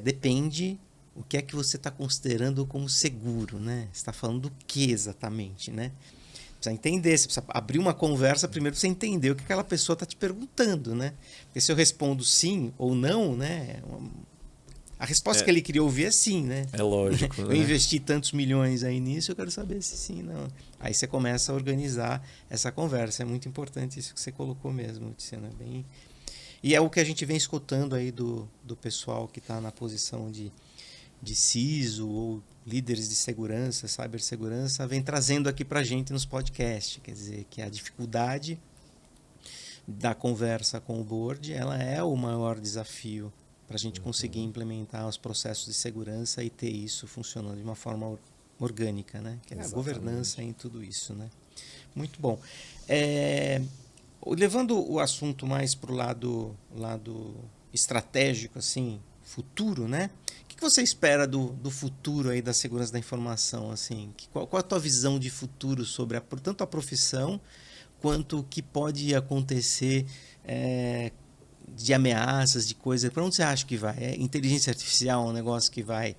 Depende o que é que você está considerando como seguro, né? Você está falando do que exatamente, né? Precisa entender, você precisa abrir uma conversa primeiro para você entender o que aquela pessoa está te perguntando, né? Porque se eu respondo sim ou não, né? A resposta que ele queria ouvir é sim, né? É lógico. Eu investi tantos milhões aí nisso, eu quero saber se sim ou não. Aí você começa a organizar essa conversa. É muito importante isso que você colocou mesmo, Tiziano. E é o que a gente vem escutando aí do pessoal que está na posição de CISO ou líderes de segurança, cibersegurança, vem trazendo aqui para a gente nos podcasts. Quer dizer, que a dificuldade da conversa com o board, ela é o maior desafio para a gente conseguir implementar os processos de segurança e ter isso funcionando de uma forma orgânica, né? Que é a governança em tudo isso, né? Muito bom. Levando o assunto mais para o lado estratégico, assim, futuro, né? O que você espera do futuro aí da segurança da informação, assim? Qual a tua visão de futuro sobre tanto a profissão quanto o que pode acontecer de ameaças, de coisas? Para onde você acha que vai? Inteligência artificial é um negócio que vai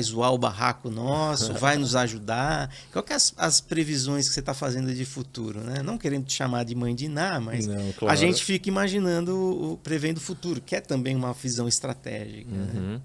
zoar o barraco nosso, vai nos ajudar? Qual que é as previsões que você está fazendo de futuro, né? Não querendo te chamar de mãe de Ná, mas não, claro. A gente fica imaginando, prevendo o futuro, que é também uma visão estratégica. Né?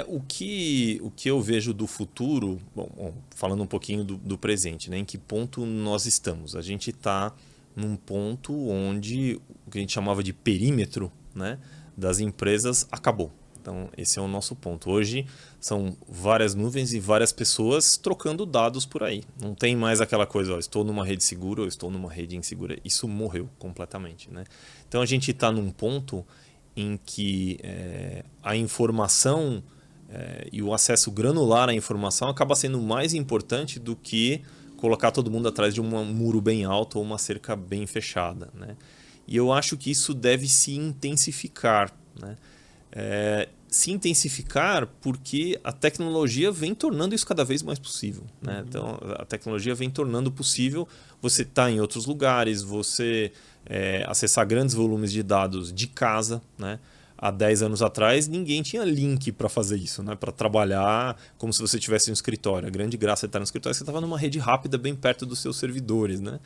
O que eu vejo do futuro, bom, falando um pouquinho do presente, né? Em que ponto nós estamos? A gente está num ponto onde o que a gente chamava de perímetro, né, das empresas acabou. Então, esse é o nosso ponto. Hoje são várias nuvens e várias pessoas trocando dados por aí. Não tem mais aquela coisa, estou numa rede segura ou estou numa rede insegura. Isso morreu completamente, né? Então, a gente está num ponto em que a informação e o acesso granular à informação acaba sendo mais importante do que colocar todo mundo atrás de um muro bem alto ou uma cerca bem fechada, né? E eu acho que isso deve se intensificar, né? Se intensificar porque a tecnologia vem tornando isso cada vez mais possível, né? Então, a tecnologia vem tornando possível você estar em outros lugares, você acessar grandes volumes de dados de casa, né? Há 10 anos atrás, ninguém tinha link para fazer isso, né? Para trabalhar como se você estivesse no escritório. A grande graça de estar no escritório é que você estava numa rede rápida bem perto dos seus servidores, né?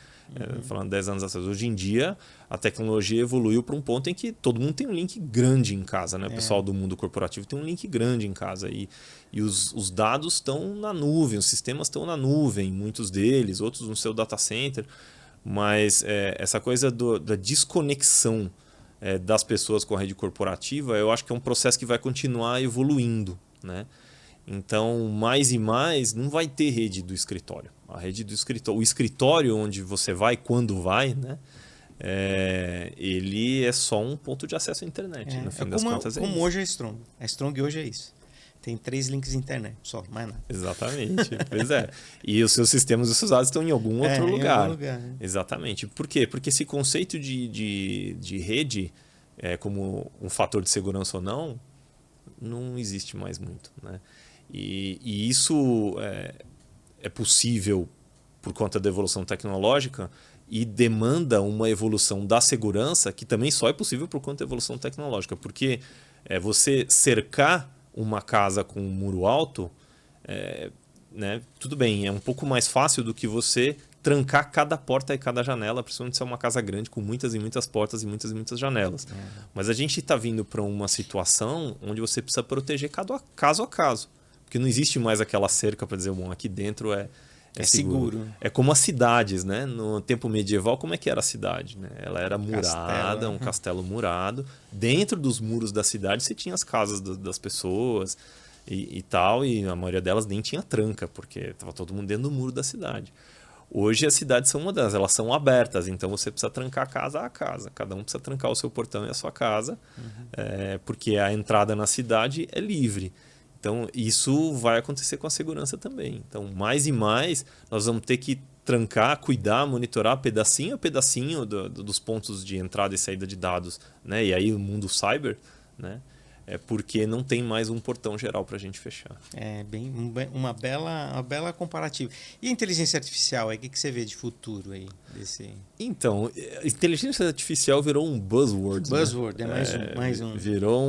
Falando 10 anos atrás. Hoje em dia, a tecnologia evoluiu para um ponto em que todo mundo tem um link grande em casa, né? O pessoal do mundo corporativo tem um link grande em casa. E os dados estão na nuvem, os sistemas estão na nuvem, muitos deles, outros no seu data center. Mas essa coisa da desconexão das pessoas com a rede corporativa, eu acho que é um processo que vai continuar evoluindo, né? Então, mais e mais, não vai ter rede do escritório. A rede do escritório, o escritório onde você vai, quando vai, né? Ele é só um ponto de acesso à internet. No fim das contas, como hoje é a Strong. A Strong hoje é isso. Tem 3 links de internet, só, mais nada. Exatamente, pois é. E os seus sistemas e os seus dados estão em algum outro lugar. Em algum lugar, né? Exatamente. Por quê? Porque esse conceito de rede, como um fator de segurança ou não existe mais muito, né? E isso é possível por conta da evolução tecnológica e demanda uma evolução da segurança que também só é possível por conta da evolução tecnológica, porque você cercar uma casa com um muro alto, né, tudo bem, é um pouco mais fácil do que você trancar cada porta e cada janela, principalmente se é uma casa grande com muitas e muitas portas e muitas janelas. Mas a gente está vindo para uma situação onde você precisa proteger cada caso a caso, porque não existe mais aquela cerca para dizer, bom, aqui dentro é seguro. É como as cidades, né? No tempo medieval, como é que era a cidade? Né? Ela era murada, um castelo murado. Dentro dos muros da cidade você tinha as casas das pessoas e tal, e a maioria delas nem tinha tranca, porque estava todo mundo dentro do muro da cidade. Hoje as cidades são modernas, elas são abertas, então você precisa trancar casa a casa. Cada um precisa trancar o seu portão e a sua casa, porque a entrada na cidade é livre. Então, isso vai acontecer com a segurança também. Então, mais e mais, nós vamos ter que trancar, cuidar, monitorar pedacinho a pedacinho dos pontos de entrada e saída de dados, né? E aí o mundo cyber, né? Porque não tem mais um portão geral para a gente fechar. Uma bela comparativa. E a inteligência artificial, o que você vê de futuro aí? Então, inteligência artificial virou um buzzword. Buzzword, né? mais um. Virou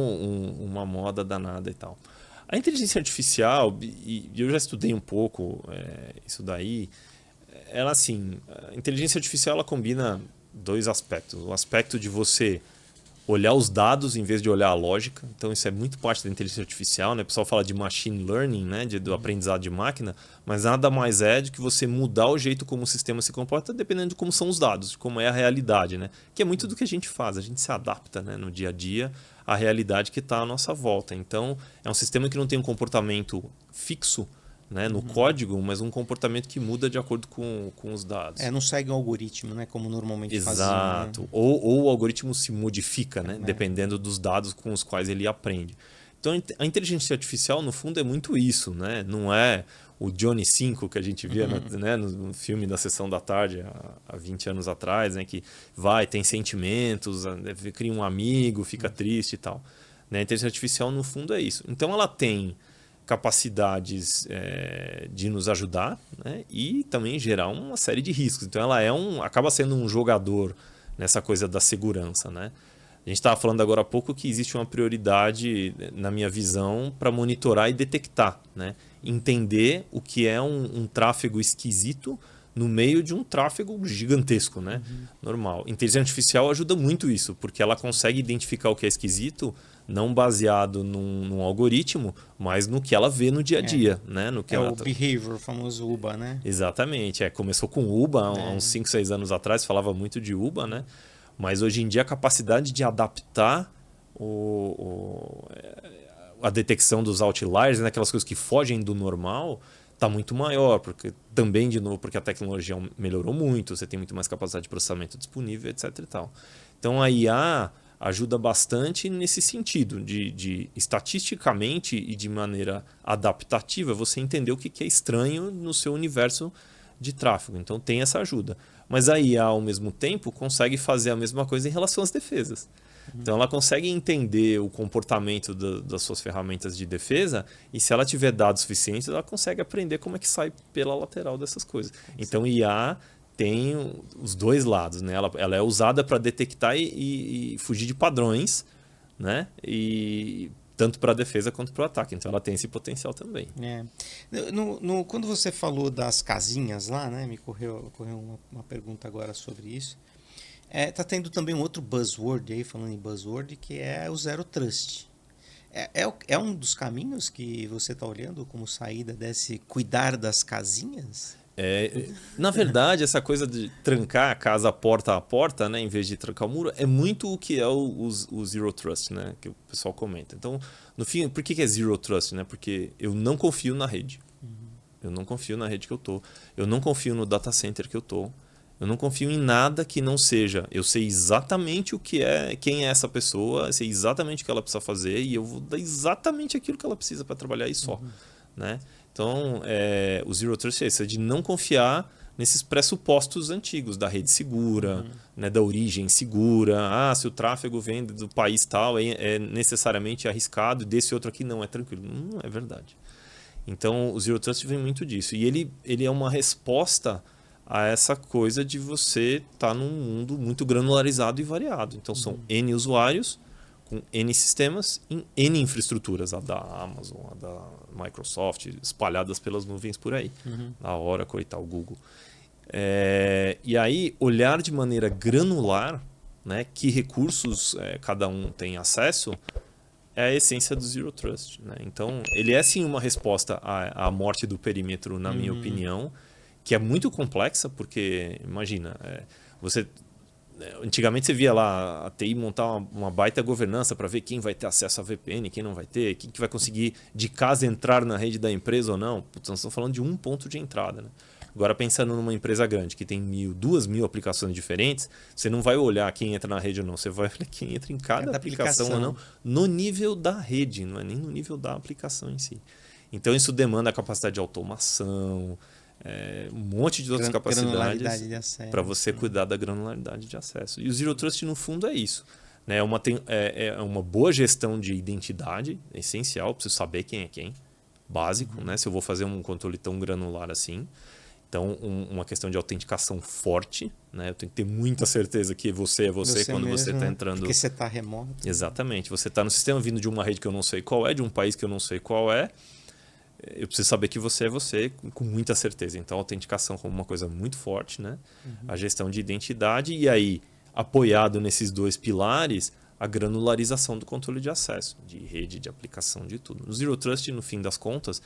uma moda danada e tal. A inteligência artificial, e eu já estudei um pouco isso daí, ela assim, a inteligência artificial ela combina dois aspectos. O aspecto de você olhar os dados em vez de olhar a lógica. Então isso é muito parte da inteligência artificial, né? O pessoal fala de machine learning, né? Do aprendizado de máquina, mas nada mais é do que você mudar o jeito como o sistema se comporta dependendo de como são os dados, de como é a realidade, né? Que é muito do que a gente faz, a gente se adapta, né? No dia a dia à realidade que está à nossa volta. Então é um sistema que não tem um comportamento fixo, né, no código, mas um comportamento que muda de acordo com os dados. Não segue um algoritmo, né, como normalmente fazia. Exato. Né? Ou o algoritmo se modifica, né, dependendo dos dados com os quais ele aprende. Então a inteligência artificial, no fundo, é muito isso. Né? Não é o Johnny 5 que a gente via né, no filme da Sessão da Tarde há 20 anos atrás, né, que tem sentimentos, cria um amigo, fica triste e tal. Né? A inteligência artificial, no fundo, é isso. Então ela tem capacidades de nos ajudar, né? E também gerar uma série de riscos. Então ela acaba sendo um jogador nessa coisa da segurança, né? A gente estava falando agora há pouco que existe uma prioridade, na minha visão, para monitorar e detectar, né? Entender o que é um tráfego esquisito no meio de um tráfego gigantesco, né? Normal. Inteligência artificial ajuda muito isso, porque ela consegue identificar o que é esquisito, não baseado num algoritmo, mas no que ela vê no dia a dia. Né? No que o behavior, o famoso UBA, né? Exatamente. Começou com UBA, há uns 5, 6 anos atrás, falava muito de UBA, né? Mas hoje em dia a capacidade de adaptar a detecção dos outliers, né? Aquelas coisas que fogem do normal, está muito maior, porque também, de novo, porque a tecnologia melhorou muito, você tem muito mais capacidade de processamento disponível, etc. e tal. Então a IA ajuda bastante nesse sentido, de estatisticamente e de maneira adaptativa, você entender o que é estranho no seu universo de tráfego. Então tem essa ajuda. Mas a IA, ao mesmo tempo, consegue fazer a mesma coisa em relação às defesas. Então ela consegue entender o comportamento das suas ferramentas de defesa e se ela tiver dados suficientes, ela consegue aprender como é que sai pela lateral dessas coisas. Então IA tem os dois lados, né? Ela é usada para detectar e fugir de padrões, né? E tanto para a defesa quanto para o ataque. Então ela tem esse potencial também. Quando você falou das casinhas lá, né? Me ocorreu uma pergunta agora sobre isso. Tá tendo também um outro buzzword aí, falando em buzzword, que é o Zero Trust. É um dos caminhos que você está olhando como saída desse cuidar das casinhas? Na verdade, essa coisa de trancar a casa porta a porta, né, em vez de trancar o muro, é muito o que é o Zero Trust, né, que o pessoal comenta. Então, no fim, por que é Zero Trust? Né? Porque eu não confio na rede. Eu não confio na rede que eu estou. Eu não confio no data center que eu estou. Eu não confio em nada que não seja. Eu sei exatamente quem é essa pessoa, eu sei exatamente o que ela precisa fazer e eu vou dar exatamente aquilo que ela precisa para trabalhar e só. Né? Então, o Zero Trust é isso, de não confiar nesses pressupostos antigos da rede segura, né, da origem segura. Se o tráfego vem do país tal, é necessariamente arriscado e desse outro aqui não, é tranquilo. Não é verdade. Então, o Zero Trust vem muito disso. E ele é uma resposta a essa coisa de você estar num mundo muito granularizado e variado. Então são N usuários com N sistemas em N infraestruturas, a da Amazon, a da Microsoft, espalhadas pelas nuvens por aí, a Oracle e tal, Google. E aí olhar de maneira granular, né, que recursos cada um tem acesso, é a essência do Zero Trust, né? Então, ele é sim uma resposta à morte do perímetro, na minha opinião, que é muito complexa, porque, imagina, antigamente você via lá a TI montar uma baita governança para ver quem vai ter acesso a VPN, quem não vai ter, quem que vai conseguir de casa entrar na rede da empresa ou não. Putz, nós estamos falando de um ponto de entrada, né? Agora, pensando numa empresa grande que tem 2.000 aplicações diferentes, você não vai olhar quem entra na rede ou não, você vai olhar quem entra em cada aplicação ou não, no nível da rede, não é nem no nível da aplicação em si. Então, isso demanda a capacidade de automação, um monte de outras capacidades para você cuidar da granularidade de acesso. E o Zero Trust, no fundo, é isso. Né? É uma boa gestão de identidade, é essencial, preciso saber quem é quem, básico, né? Se eu vou fazer um controle tão granular assim. Então, uma questão de autenticação forte, né? Eu tenho que ter muita certeza que você é você quando mesmo, você está entrando. Porque você está remoto. Exatamente. Você está no sistema vindo de uma rede que eu não sei qual é, de um país que eu não sei qual é. Eu preciso saber que você é você com muita certeza. Então, a autenticação como uma coisa muito forte, né? A gestão de identidade e aí, apoiado nesses dois pilares, a granularização do controle de acesso, de rede, de aplicação, de tudo. No Zero Trust, no fim das contas,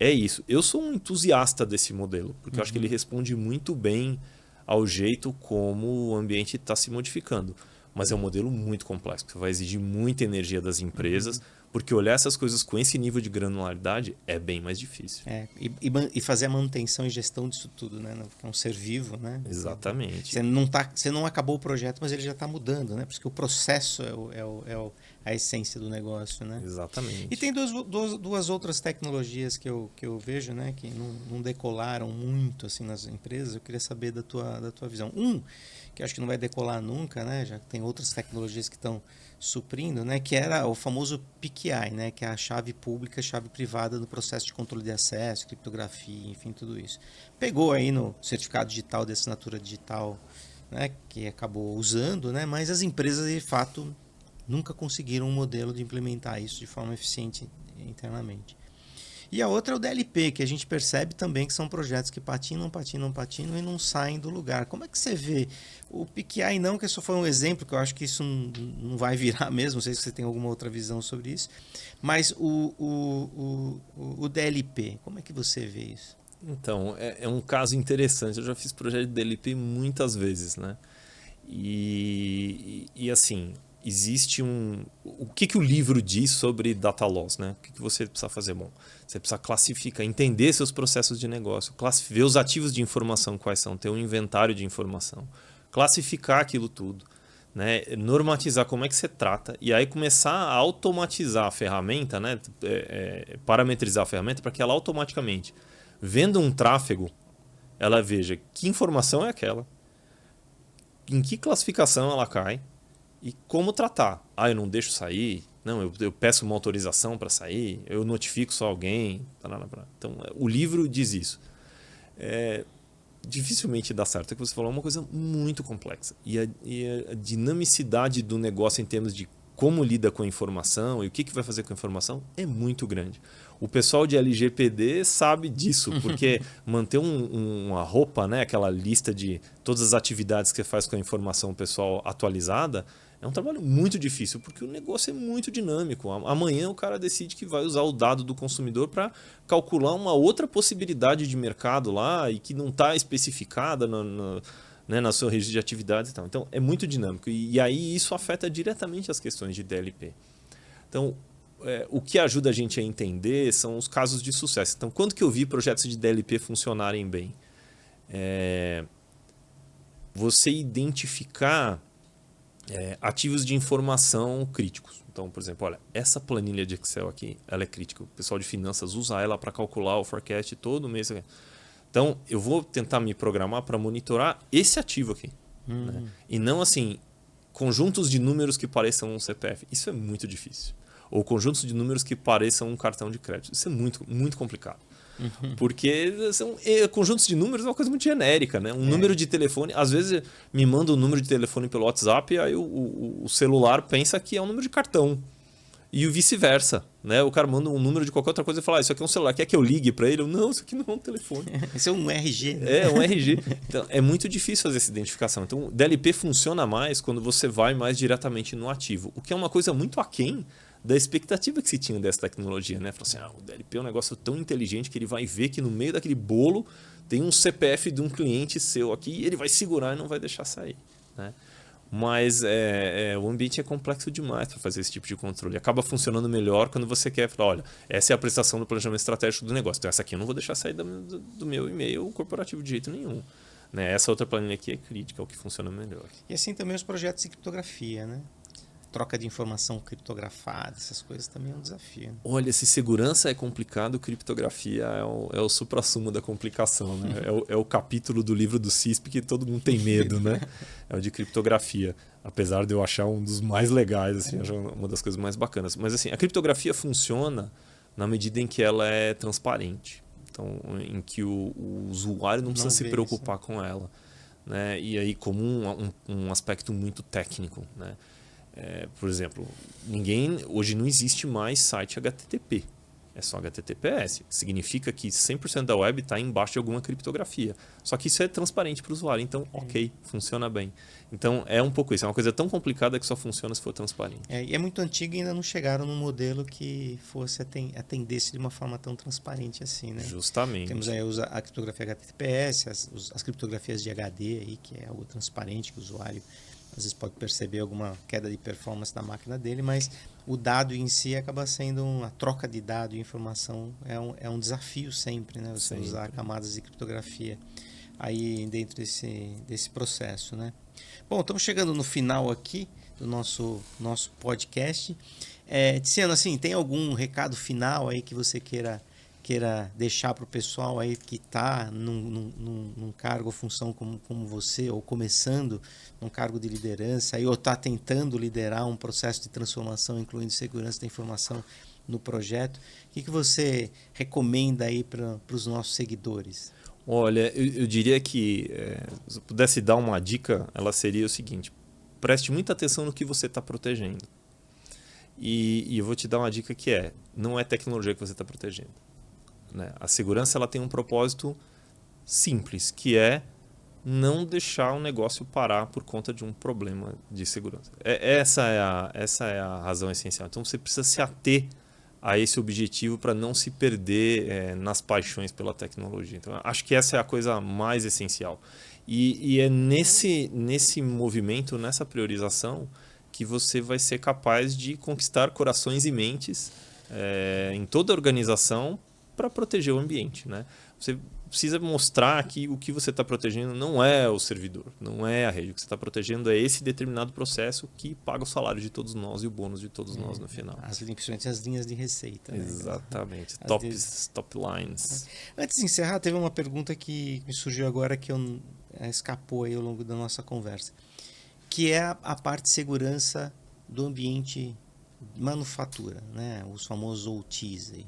é isso. Eu sou um entusiasta desse modelo, porque eu acho que ele responde muito bem ao jeito como o ambiente está se modificando. Mas é um modelo muito complexo, que vai exigir muita energia das empresas, porque olhar essas coisas com esse nível de granularidade é bem mais difícil. E fazer a manutenção e gestão disso tudo, né? Porque é um ser vivo, né? Exatamente. Você não acabou o projeto, mas ele já está mudando, né? Porque o processo é a essência do negócio, né? Exatamente. E tem duas outras tecnologias que eu vejo, né? Que não decolaram muito assim nas empresas. Eu queria saber da tua visão. Que eu acho que não vai decolar nunca, né? Já tem outras tecnologias que estão suprindo, né? Que era o famoso PKI, né? Que é a chave pública, chave privada no processo de controle de acesso, criptografia, enfim, tudo isso. Pegou aí no certificado digital de assinatura digital, né? Que acabou usando, né? Mas as empresas, de fato, nunca conseguiram um modelo de implementar isso de forma eficiente internamente. E a outra é o DLP, que a gente percebe também que são projetos que patinam e não saem do lugar. Como é que você vê? O PKI não, que só foi um exemplo, que eu acho que isso não vai virar mesmo, não sei se você tem alguma outra visão sobre isso, mas o DLP, como é que você vê isso? Então, é um caso interessante, eu já fiz projeto de DLP muitas vezes, né? E assim, existe o que o livro diz sobre data loss, né? O que você precisa fazer? Bom, você precisa classificar, entender seus processos de negócio, ver os ativos de informação quais são, ter um inventário de informação, classificar aquilo tudo, né? Normatizar como é que você trata e aí começar a automatizar a ferramenta, né? Parametrizar a ferramenta para que ela automaticamente, vendo um tráfego, ela veja que informação é aquela, em que classificação ela cai, e como tratar? Eu não deixo sair? Não, eu peço uma autorização para sair? Eu notifico só alguém? Então, o livro diz isso. Dificilmente dá certo. É que você falou, é uma coisa muito complexa. E a dinamicidade do negócio em termos de como lida com a informação e o que vai fazer com a informação é muito grande. O pessoal de LGPD sabe disso, porque manter uma roupa, né, aquela lista de todas as atividades que você faz com a informação pessoal atualizada, é um trabalho muito difícil, porque o negócio é muito dinâmico. Amanhã o cara decide que vai usar o dado do consumidor para calcular uma outra possibilidade de mercado lá e que não está especificada na sua rede de atividades e tal. Então, é muito dinâmico. E aí isso afeta diretamente as questões de DLP. Então, o que ajuda a gente a entender são os casos de sucesso. Então, quando que eu vi projetos de DLP funcionarem bem? Você identificar ativos de informação críticos. Então, por exemplo, olha, essa planilha de Excel aqui, ela é crítica. O pessoal de finanças usa ela para calcular o forecast todo mês. Então, eu vou tentar me programar para monitorar esse ativo aqui. Né? E não, assim, conjuntos de números que pareçam um CPF. Isso é muito difícil. Ou conjuntos de números que pareçam um cartão de crédito. Isso é muito, muito complicado. Porque são conjuntos de números é uma coisa muito genérica, né? Um número de telefone, às vezes me manda um número de telefone pelo WhatsApp e aí o celular pensa que é um número de cartão. E o vice-versa, né? O cara manda um número de qualquer outra coisa e fala, isso aqui é um celular, quer que eu ligue para ele? Não, isso aqui não é um telefone. Isso é um RG. Né? É, um RG. Então, é muito difícil fazer essa identificação. Então, o DLP funciona mais quando você vai mais diretamente no ativo, o que é uma coisa muito aquém da expectativa que se tinha dessa tecnologia, né? Fala assim, o DLP é um negócio tão inteligente que ele vai ver que no meio daquele bolo tem um CPF de um cliente seu aqui e ele vai segurar e não vai deixar sair, né? Mas o ambiente é complexo demais para fazer esse tipo de controle. Acaba funcionando melhor quando você quer falar, olha, essa é a prestação do planejamento estratégico do negócio. Então essa aqui eu não vou deixar sair do meu e-mail corporativo de jeito nenhum. Né? Essa outra planilha aqui é crítica, é o que funciona melhor. E assim também os projetos de criptografia, né? Troca de informação criptografada, essas coisas também é um desafio. Né? Olha, se segurança é complicado, criptografia é o suprassumo da complicação. Né? É o capítulo do livro do CISP que todo mundo tem medo, né? É o de criptografia. Apesar de eu achar um dos mais legais, assim, acho uma das coisas mais bacanas. Mas assim, a criptografia funciona na medida em que ela é transparente. Então, em que o usuário não precisa se preocupar com ela. Né? E aí, como um aspecto muito técnico, né? Por exemplo, hoje não existe mais site HTTP, é só HTTPS. Significa que 100% da web está embaixo de alguma criptografia. Só que isso é transparente para o usuário, então ok, funciona bem. Então é um pouco isso, é uma coisa tão complicada que só funciona se for transparente. E é muito antigo e ainda não chegaram num modelo que fosse atendesse de uma forma tão transparente assim, né? Justamente. Temos aí a criptografia HTTPS, as criptografias de HD, aí, que é algo transparente que o usuário às vezes pode perceber alguma queda de performance da máquina dele, mas o dado em si acaba sendo a troca de dado e informação é um desafio sempre, né? Você usar camadas de criptografia aí dentro desse processo, né? Bom, estamos chegando no final aqui do nosso podcast. Tiziano, assim, tem algum recado final aí que você queira deixar para o pessoal aí que está num cargo ou função como você, ou começando num cargo de liderança, aí, ou está tentando liderar um processo de transformação, incluindo segurança da informação no projeto? O que você recomenda aí para os nossos seguidores? Olha, eu diria que se eu pudesse dar uma dica, ela seria o seguinte: preste muita atenção no que você está protegendo. E eu vou te dar uma dica que não é tecnologia que você está protegendo. Né? A segurança ela tem um propósito simples, que é não deixar o negócio parar por conta de um problema de segurança. Essa é a razão essencial. Então você precisa se ater a esse objetivo para não se perder nas paixões pela tecnologia. Então acho que essa é a coisa mais essencial. E é nesse movimento, nessa priorização, que você vai ser capaz de conquistar corações e mentes em toda a organização para proteger o ambiente, né? Você precisa mostrar que o que você está protegendo não é o servidor, não é a rede. O que você está protegendo é esse determinado processo que paga o salário de todos nós e o bônus de todos nós no final. Principalmente as linhas de receita. Né? Exatamente. Top lines. Antes de encerrar, teve uma pergunta que me surgiu agora que escapou aí ao longo da nossa conversa, que é a parte de segurança do ambiente de manufatura, né? Os famosos OTs aí.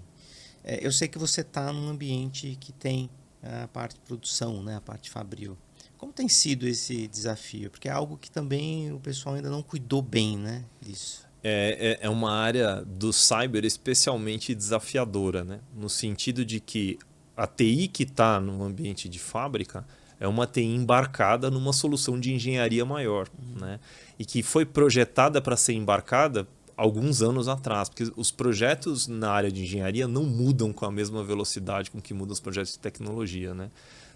Eu sei que você está num ambiente que tem a parte de produção, né? A parte fabril. Como tem sido esse desafio? Porque é algo que também o pessoal ainda não cuidou bem, né? Disso. É uma área do cyber especialmente desafiadora, né? No sentido de que a TI que está no ambiente de fábrica é uma TI embarcada numa solução de engenharia maior, né? E que foi projetada para ser embarcada alguns anos atrás, porque os projetos na área de engenharia não mudam com a mesma velocidade com que mudam os projetos de tecnologia, né?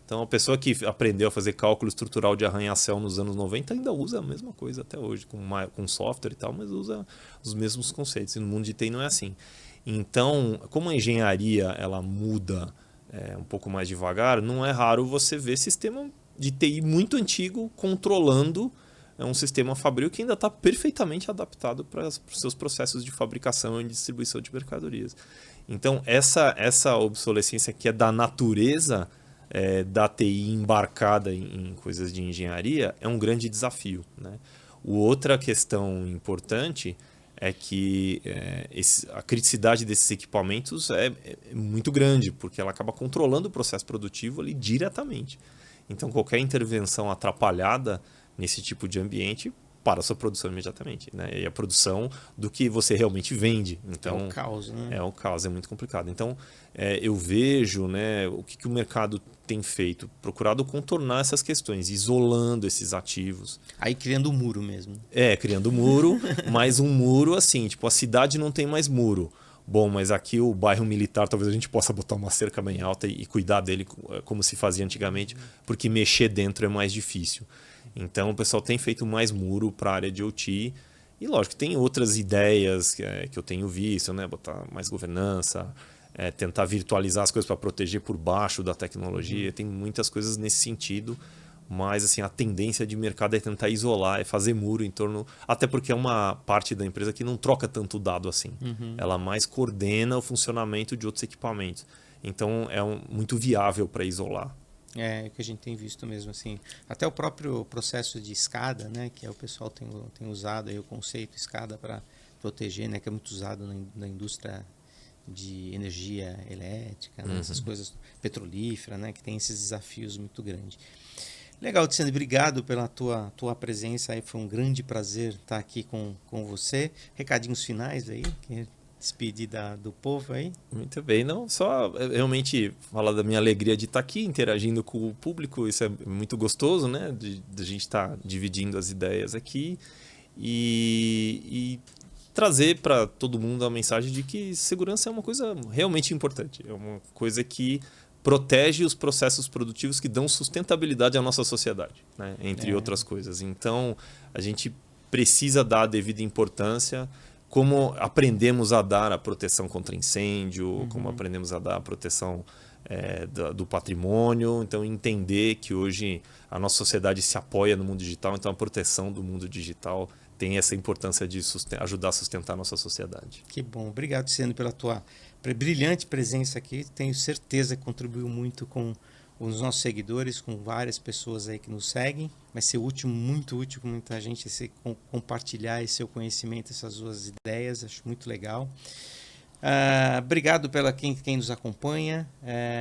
Então, a pessoa que aprendeu a fazer cálculo estrutural de arranha-céu nos anos 90 ainda usa a mesma coisa até hoje, com software e tal, mas usa os mesmos conceitos. E no mundo de TI não é assim. Então, como a engenharia ela muda um pouco mais devagar, não é raro você ver sistema de TI muito antigo controlando um sistema fabril que ainda está perfeitamente adaptado para os seus processos de fabricação e distribuição de mercadorias. Então, essa obsolescência que é da natureza da TI embarcada em coisas de engenharia é um grande desafio, né? Outra questão importante é que a criticidade desses equipamentos é muito grande, porque ela acaba controlando o processo produtivo ali diretamente. Então, qualquer intervenção atrapalhada nesse tipo de ambiente para a sua produção imediatamente, né? E a produção do que você realmente vende. Então, é um caos, né? É um caos, é muito complicado. Então, eu vejo, né, o que o mercado tem feito, procurado contornar essas questões, isolando esses ativos. Aí criando um muro mesmo. Criando muro, mas um muro assim, tipo, a cidade não tem mais muro. Bom, mas aqui o bairro militar, talvez a gente possa botar uma cerca bem alta e cuidar dele como se fazia antigamente, porque mexer dentro é mais difícil. Então o pessoal tem feito mais muro para a área de OT. E lógico, tem outras ideias que eu tenho visto, né? Botar mais governança, tentar virtualizar as coisas para proteger por baixo da tecnologia. Tem muitas coisas nesse sentido. Mas assim, a tendência de mercado é tentar isolar, é fazer muro em torno... Até porque é uma parte da empresa que não troca tanto dado assim. Ela mais coordena o funcionamento de outros equipamentos. Então é muito viável para isolar. É o que a gente tem visto mesmo, assim. Até o próprio processo de escada, né, que o pessoal tem usado aí o conceito escada para proteger, né, que é muito usado na indústria de energia elétrica, né, essas coisas petrolífera, né, que tem esses desafios muito grandes. Legal, Ticiane, obrigado pela tua presença aí, foi um grande prazer estar aqui com você. Recadinhos finais aí, que despedir do povo aí. Muito bem, não só realmente falar da minha alegria de estar aqui interagindo com o público, isso é muito gostoso, né, de a gente estar dividindo as ideias aqui e trazer para todo mundo a mensagem de que segurança é uma coisa realmente importante, é uma coisa que protege os processos produtivos que dão sustentabilidade à nossa sociedade, né, entre outras coisas. Então a gente precisa dar a devida importância, como aprendemos a dar a proteção contra incêndio, como aprendemos a dar a proteção do patrimônio. Então, entender que hoje a nossa sociedade se apoia no mundo digital, então a proteção do mundo digital tem essa importância de ajudar a sustentar a nossa sociedade. Que bom. Obrigado, Ticiane, pela tua brilhante presença aqui. Tenho certeza que contribuiu muito com os nossos seguidores, com várias pessoas aí que nos seguem. Vai ser útil, muito útil com muita gente compartilhar esse seu conhecimento, essas suas ideias. Acho muito legal. Obrigado pela quem nos acompanha.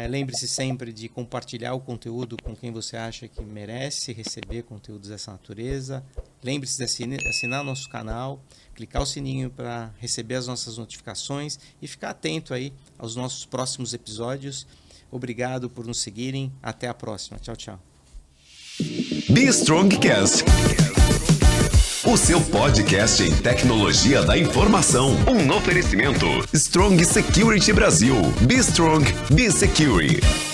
Lembre-se sempre de compartilhar o conteúdo com quem você acha que merece receber conteúdos dessa natureza. Lembre-se de assinar o nosso canal, clicar o sininho para receber as nossas notificações e ficar atento aí aos nossos próximos episódios. Obrigado por nos seguirem. Até a próxima. Tchau, tchau. Be Strongcast, o seu podcast em tecnologia da informação. Um oferecimento Strong Security Brasil. Be Strong, Be Secure.